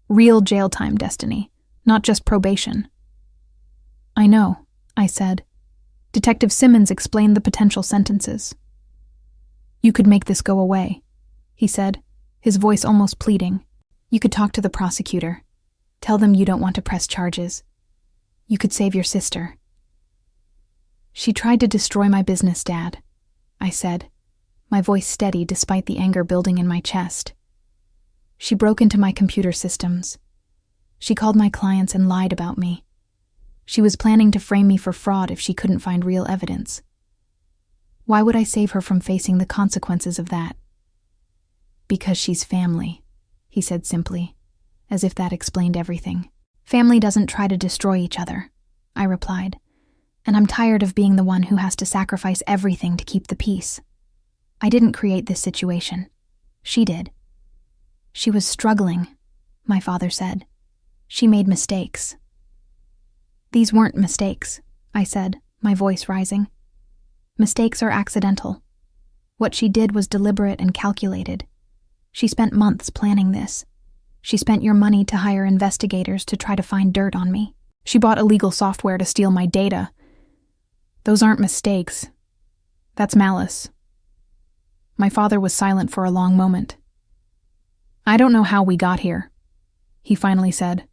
Real jail time, Destiny, not just probation." "I know," I said. "Detective Simmons explained the potential sentences." "You could make this go away," he said, his voice almost pleading. "You could talk to the prosecutor. Tell them you don't want to press charges. You could save your sister." "She tried to destroy my business, Dad," I said, my voice steady despite the anger building in my chest. "She broke into my computer systems. She called my clients and lied about me. She was planning to frame me for fraud if she couldn't find real evidence. Why would I save her from facing the consequences of that?" "Because she's family," he said simply, as if that explained everything. "Family doesn't try to destroy each other," I replied, "and I'm tired of being the one who has to sacrifice everything to keep the peace. I didn't create this situation. She did." "She was struggling," my father said. "She made mistakes." "These weren't mistakes," I said, my voice rising. "Mistakes are accidental. What she did was deliberate and calculated. She spent months planning this. She spent your money to hire investigators to try to find dirt on me. She bought illegal software to steal my data. Those aren't mistakes. That's malice." My father was silent for a long moment. "I don't know how we got here," he finally said.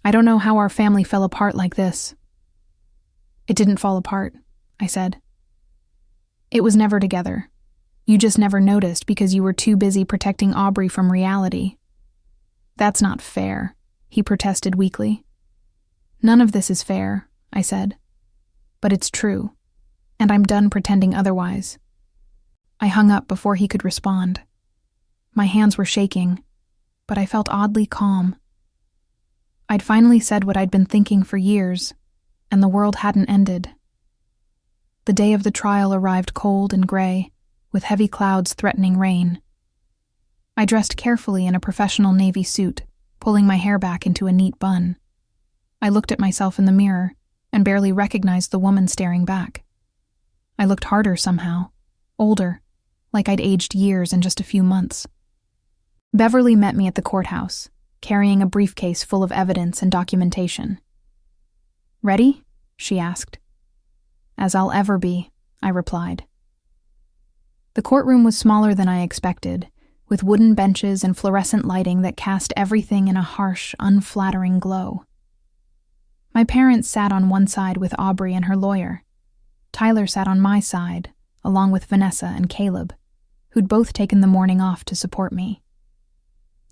"I don't know how our family fell apart like this." "It didn't fall apart," I said. "It was never together. You just never noticed because you were too busy protecting Aubrey from reality." "That's not fair," he protested weakly. "None of this is fair," I said. "But it's true, and I'm done pretending otherwise." I hung up before he could respond. My hands were shaking, but I felt oddly calm. I'd finally said what I'd been thinking for years, and the world hadn't ended. The day of the trial arrived cold and gray, with heavy clouds threatening rain. I dressed carefully in a professional navy suit, pulling my hair back into a neat bun. I looked at myself in the mirror and barely recognized the woman staring back. I looked harder somehow, older, like I'd aged years in just a few months. Beverly met me at the courthouse, carrying a briefcase full of evidence and documentation. "Ready?" she asked. "As I'll ever be," I replied. The courtroom was smaller than I expected, with wooden benches and fluorescent lighting that cast everything in a harsh, unflattering glow. My parents sat on one side with Aubrey and her lawyer. Tyler sat on my side, along with Vanessa and Caleb, who'd both taken the morning off to support me.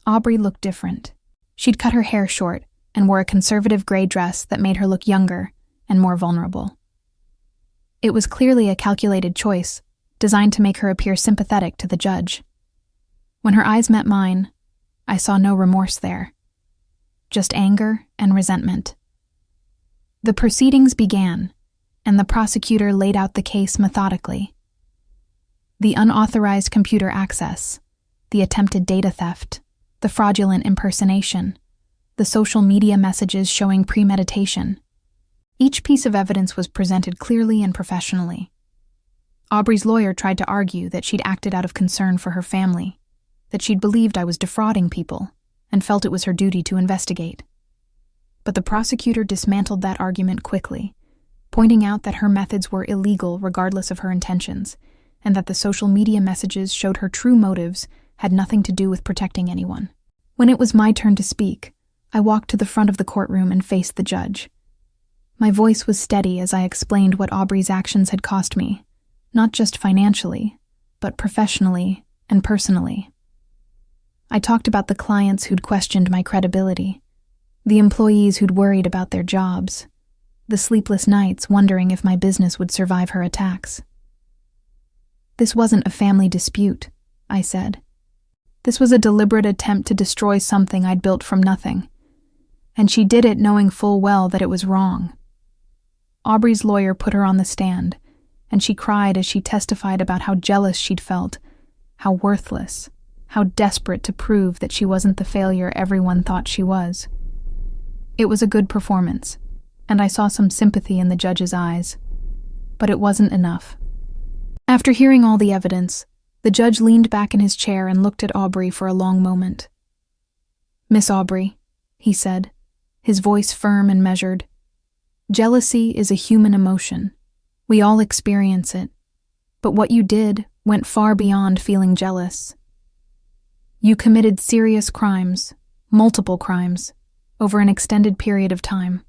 Aubrey looked different. She'd cut her hair short and wore a conservative gray dress that made her look younger and more vulnerable. It was clearly a calculated choice, designed to make her appear sympathetic to the judge. When her eyes met mine, I saw no remorse there, just anger and resentment. The proceedings began, and the prosecutor laid out the case methodically. The unauthorized computer access, the attempted data theft, the fraudulent impersonation, the social media messages showing premeditation. Each piece of evidence was presented clearly and professionally. Aubrey's lawyer tried to argue that she'd acted out of concern for her family, that she'd believed I was defrauding people, and felt it was her duty to investigate. But the prosecutor dismantled that argument quickly, pointing out that her methods were illegal regardless of her intentions, and that the social media messages showed her true motives had nothing to do with protecting anyone. When it was my turn to speak, I walked to the front of the courtroom and faced the judge. My voice was steady as I explained what Aubrey's actions had cost me, not just financially, but professionally and personally. I talked about the clients who'd questioned my credibility, the employees who'd worried about their jobs, the sleepless nights wondering if my business would survive her attacks. "This wasn't a family dispute," I said. "This was a deliberate attempt to destroy something I'd built from nothing. And she did it knowing full well that it was wrong." Aubrey's lawyer put her on the stand, and she cried as she testified about how jealous she'd felt, how worthless, how desperate to prove that she wasn't the failure everyone thought she was. It was a good performance, and I saw some sympathy in the judge's eyes. But it wasn't enough. After hearing all the evidence, the judge leaned back in his chair and looked at Aubrey for a long moment. "Miss Aubrey," he said, his voice firm and measured, "jealousy is a human emotion. We all experience it. But what you did went far beyond feeling jealous. You committed serious crimes, multiple crimes, over an extended period of time.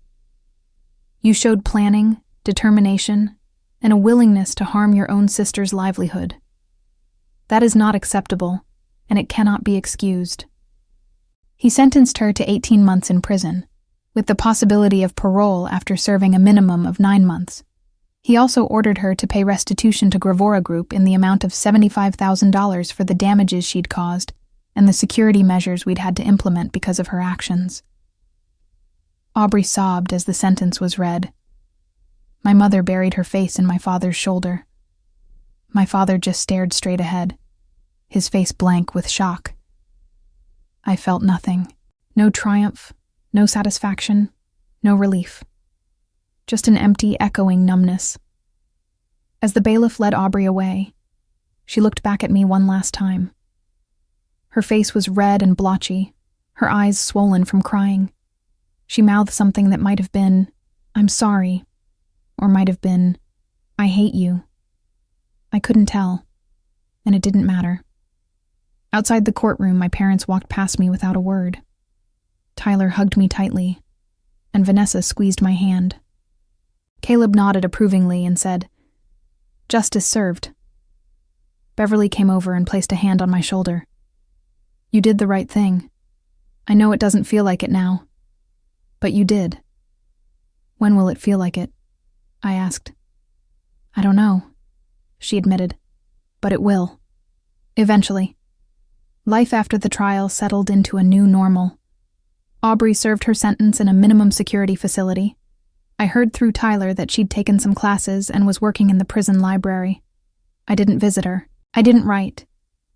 You showed planning, determination, and a willingness to harm your own sister's livelihood. That is not acceptable, and it cannot be excused." He sentenced her to 18 months in prison, with the possibility of parole after serving a minimum of 9 months. He also ordered her to pay restitution to Gravora Group in the amount of $75,000 for the damages she'd caused and the security measures we'd had to implement because of her actions. Aubrey sobbed as the sentence was read. My mother buried her face in my father's shoulder. My father just stared straight ahead, his face blank with shock. I felt nothing. No triumph, no satisfaction, no relief. Just an empty, echoing numbness. As the bailiff led Aubrey away, she looked back at me one last time. Her face was red and blotchy, her eyes swollen from crying. She mouthed something that might have been, "I'm sorry," or might have been, "I hate you." I couldn't tell, and it didn't matter. Outside the courtroom, my parents walked past me without a word. Tyler hugged me tightly, and Vanessa squeezed my hand. Caleb nodded approvingly and said, "Justice served." Beverly came over and placed a hand on my shoulder. "You did the right thing. I know it doesn't feel like it now, but you did." "When will it feel like it?" I asked. "I don't know," she admitted, "but it will. Eventually." Life after the trial settled into a new normal. Aubrey served her sentence in a minimum security facility. I heard through Tyler that she'd taken some classes and was working in the prison library. I didn't visit her. I didn't write.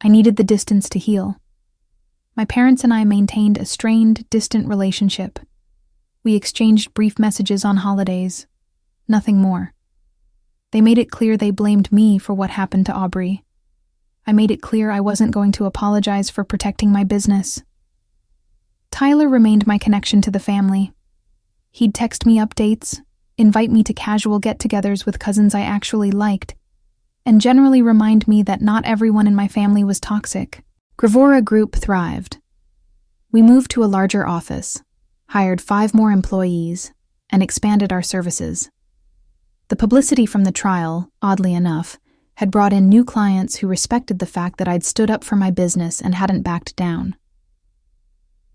I needed the distance to heal. My parents and I maintained a strained, distant relationship. We exchanged brief messages on holidays. Nothing more. They made it clear they blamed me for what happened to Aubrey. I made it clear I wasn't going to apologize for protecting my business. Tyler remained my connection to the family. He'd text me updates, invite me to casual get-togethers with cousins I actually liked, and generally remind me that not everyone in my family was toxic. Gravora Group thrived. We moved to a larger office, hired 5 more employees, and expanded our services. The publicity from the trial, oddly enough, had brought in new clients who respected the fact that I'd stood up for my business and hadn't backed down.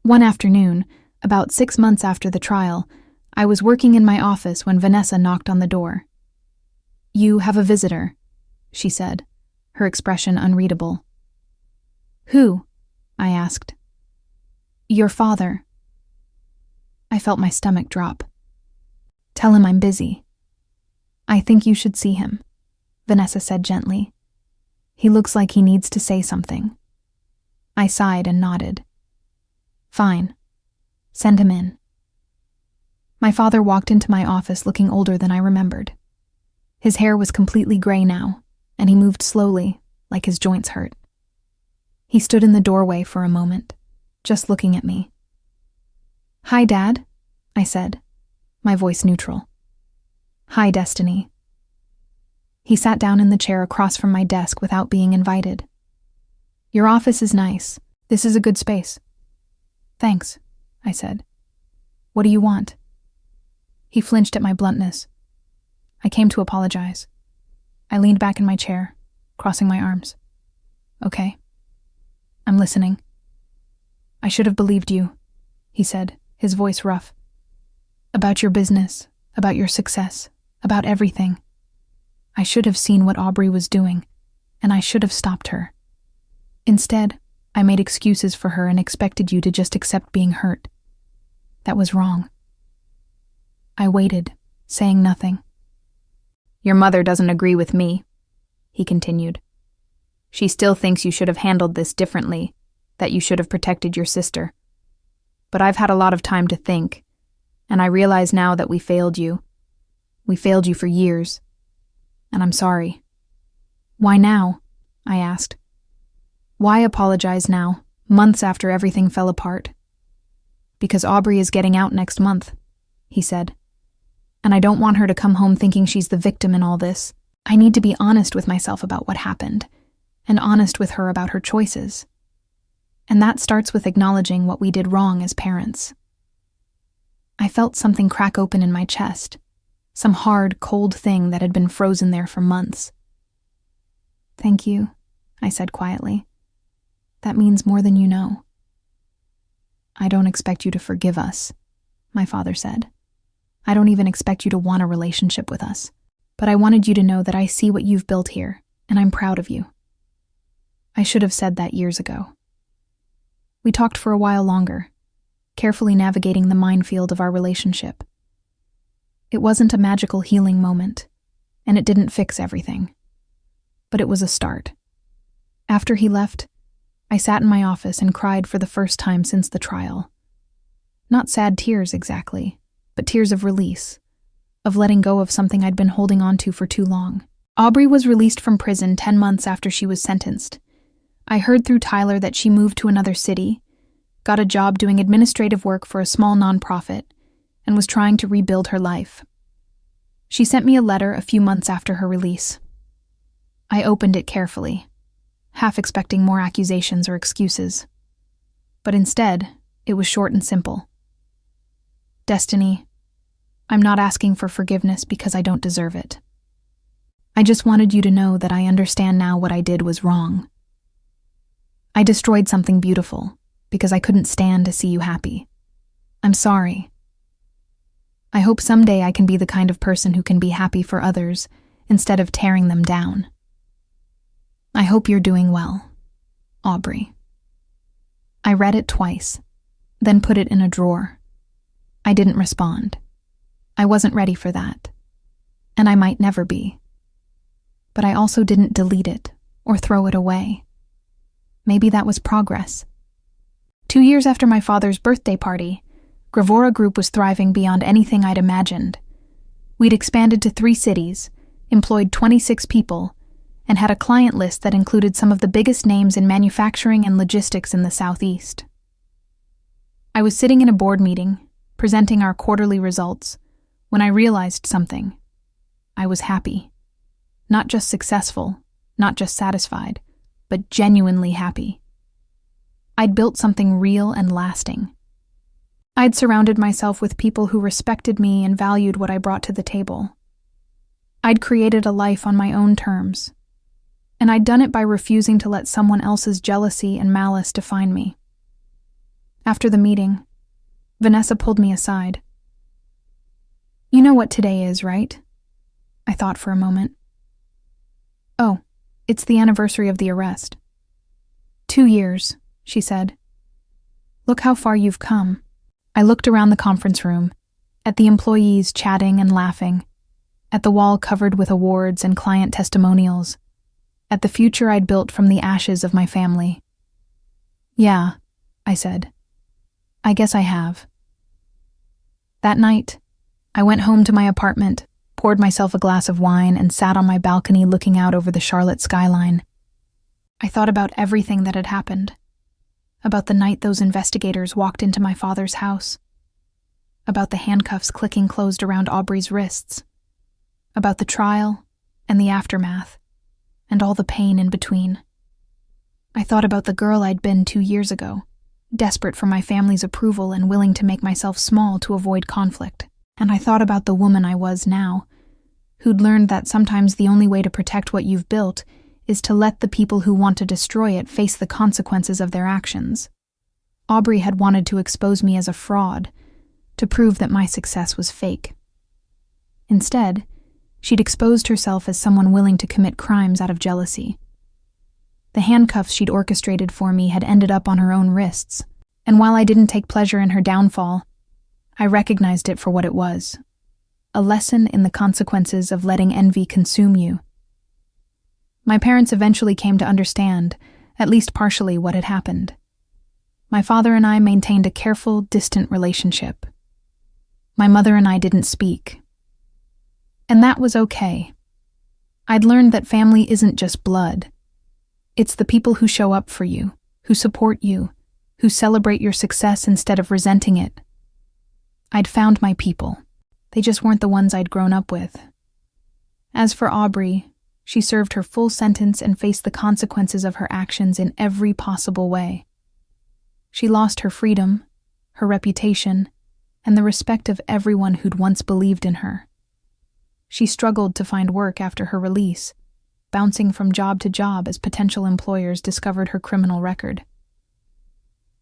One afternoon, about 6 months after the trial, I was working in my office when Vanessa knocked on the door. "You have a visitor," she said, her expression unreadable. "Who?" I asked. "Your father." I felt my stomach drop. "Tell him I'm busy." "I think you should see him," Vanessa said gently. "He looks like he needs to say something." I sighed and nodded. "Fine. Send him in." My father walked into my office looking older than I remembered. His hair was completely gray now, and he moved slowly, like his joints hurt. He stood in the doorway for a moment, just looking at me. "Hi, Dad," I said, my voice neutral. "Hi, Destiny." He sat down in the chair across from my desk without being invited. "Your office is nice. This is a good space." "Thanks," I said. "What do you want?" He flinched at my bluntness. "I came to apologize." I leaned back in my chair, crossing my arms. "Okay. I'm listening." "I should have believed you," he said, his voice rough. "About your business, about your success, about everything. I should have seen what Aubrey was doing, and I should have stopped her. Instead, I made excuses for her and expected you to just accept being hurt. That was wrong." I waited, saying nothing. "Your mother doesn't agree with me," he continued. "She still thinks you should have handled this differently, that you should have protected your sister. But I've had a lot of time to think, and I realize now that we failed you. We failed you for years, and I'm sorry." "Why now?" I asked. "Why apologize now, months after everything fell apart?" "Because Aubrey is getting out next month," he said. "And I don't want her to come home thinking she's the victim in all this. I need to be honest with myself about what happened, and honest with her about her choices. And that starts with acknowledging what we did wrong as parents." I felt something crack open in my chest, some hard, cold thing that had been frozen there for months. "Thank you," I said quietly. "That means more than you know." "I don't expect you to forgive us," my father said. "I don't even expect you to want a relationship with us. But I wanted you to know that I see what you've built here, and I'm proud of you." I should have said that years ago. We talked for a while longer, carefully navigating the minefield of our relationship. It wasn't a magical healing moment, and it didn't fix everything. But it was a start. After he left, I sat in my office and cried for the first time since the trial. Not sad tears exactly, but tears of release, of letting go of something I'd been holding on to for too long. Aubrey was released from prison 10 months after she was sentenced. I heard through Tyler that she moved to another city, got a job doing administrative work for a small nonprofit, and was trying to rebuild her life. She sent me a letter a few months after her release. I opened it carefully, half expecting more accusations or excuses. But instead, it was short and simple. "Destiny, I'm not asking for forgiveness because I don't deserve it. I just wanted you to know that I understand now what I did was wrong. I destroyed something beautiful because I couldn't stand to see you happy. I'm sorry. I hope someday I can be the kind of person who can be happy for others instead of tearing them down. I hope you're doing well, Aubrey." I read it twice, then put it in a drawer. I didn't respond. I wasn't ready for that, and I might never be. But I also didn't delete it or throw it away. Maybe that was progress. 2 years after my father's birthday party, Gravora Group was thriving beyond anything I'd imagined. We'd expanded to 3 cities, employed 26 people, and had a client list that included some of the biggest names in manufacturing and logistics in the Southeast. I was sitting in a board meeting, presenting our quarterly results, when I realized something. I was happy. Not just successful, not just satisfied, but genuinely happy. I'd built something real and lasting. I'd surrounded myself with people who respected me and valued what I brought to the table. I'd created a life on my own terms, and I'd done it by refusing to let someone else's jealousy and malice define me. After the meeting, Vanessa pulled me aside. "You know what today is, right?" I thought for a moment. "Oh, it's the anniversary of the arrest." 2 years, she said. "Look how far you've come." I looked around the conference room, at the employees chatting and laughing, at the wall covered with awards and client testimonials, at the future I'd built from the ashes of my family. "Yeah," I said. "I guess I have." That night, I went home to my apartment, poured myself a glass of wine, and sat on my balcony looking out over the Charlotte skyline. I thought about everything that had happened. About the night those investigators walked into my father's house. About the handcuffs clicking closed around Aubrey's wrists. About the trial and the aftermath, and all the pain in between. I thought about the girl I'd been 2 years ago, desperate for my family's approval and willing to make myself small to avoid conflict. And I thought about the woman I was now, who'd learned that sometimes the only way to protect what you've built is to let the people who want to destroy it face the consequences of their actions. Aubrey had wanted to expose me as a fraud, to prove that my success was fake. Instead, she'd exposed herself as someone willing to commit crimes out of jealousy. The handcuffs she'd orchestrated for me had ended up on her own wrists, and while I didn't take pleasure in her downfall, I recognized it for what it was: a lesson in the consequences of letting envy consume you. My parents eventually came to understand, at least partially, what had happened. My father and I maintained a careful, distant relationship. My mother and I didn't speak. And that was okay. I'd learned that family isn't just blood. It's the people who show up for you, who support you, who celebrate your success instead of resenting it. I'd found my people. They just weren't the ones I'd grown up with. As for Aubrey, she served her full sentence and faced the consequences of her actions in every possible way. She lost her freedom, her reputation, and the respect of everyone who'd once believed in her. She struggled to find work after her release, bouncing from job to job as potential employers discovered her criminal record.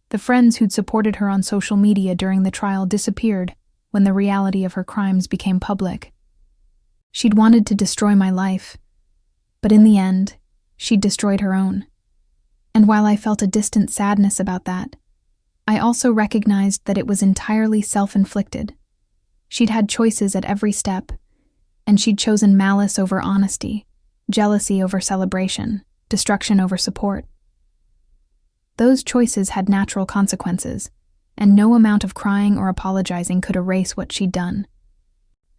The friends who'd supported her on social media during the trial disappeared when the reality of her crimes became public. She'd wanted to destroy my life, but in the end, she'd destroyed her own. And while I felt a distant sadness about that, I also recognized that it was entirely self-inflicted. She'd had choices at every step, and she'd chosen malice over honesty, jealousy over celebration, destruction over support. Those choices had natural consequences, and no amount of crying or apologizing could erase what she'd done.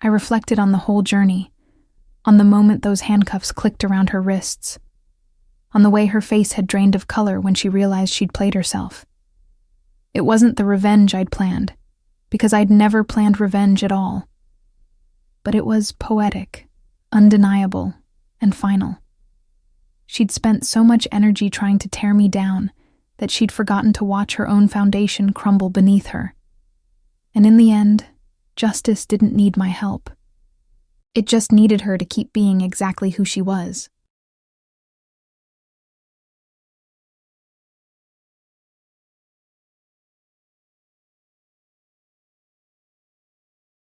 I reflected on the whole journey, on the moment those handcuffs clicked around her wrists, on the way her face had drained of color when she realized she'd played herself. It wasn't the revenge I'd planned, because I'd never planned revenge at all. But it was poetic, undeniable, and final. She'd spent so much energy trying to tear me down that she'd forgotten to watch her own foundation crumble beneath her. And in the end, justice didn't need my help. It just needed her to keep being exactly who she was.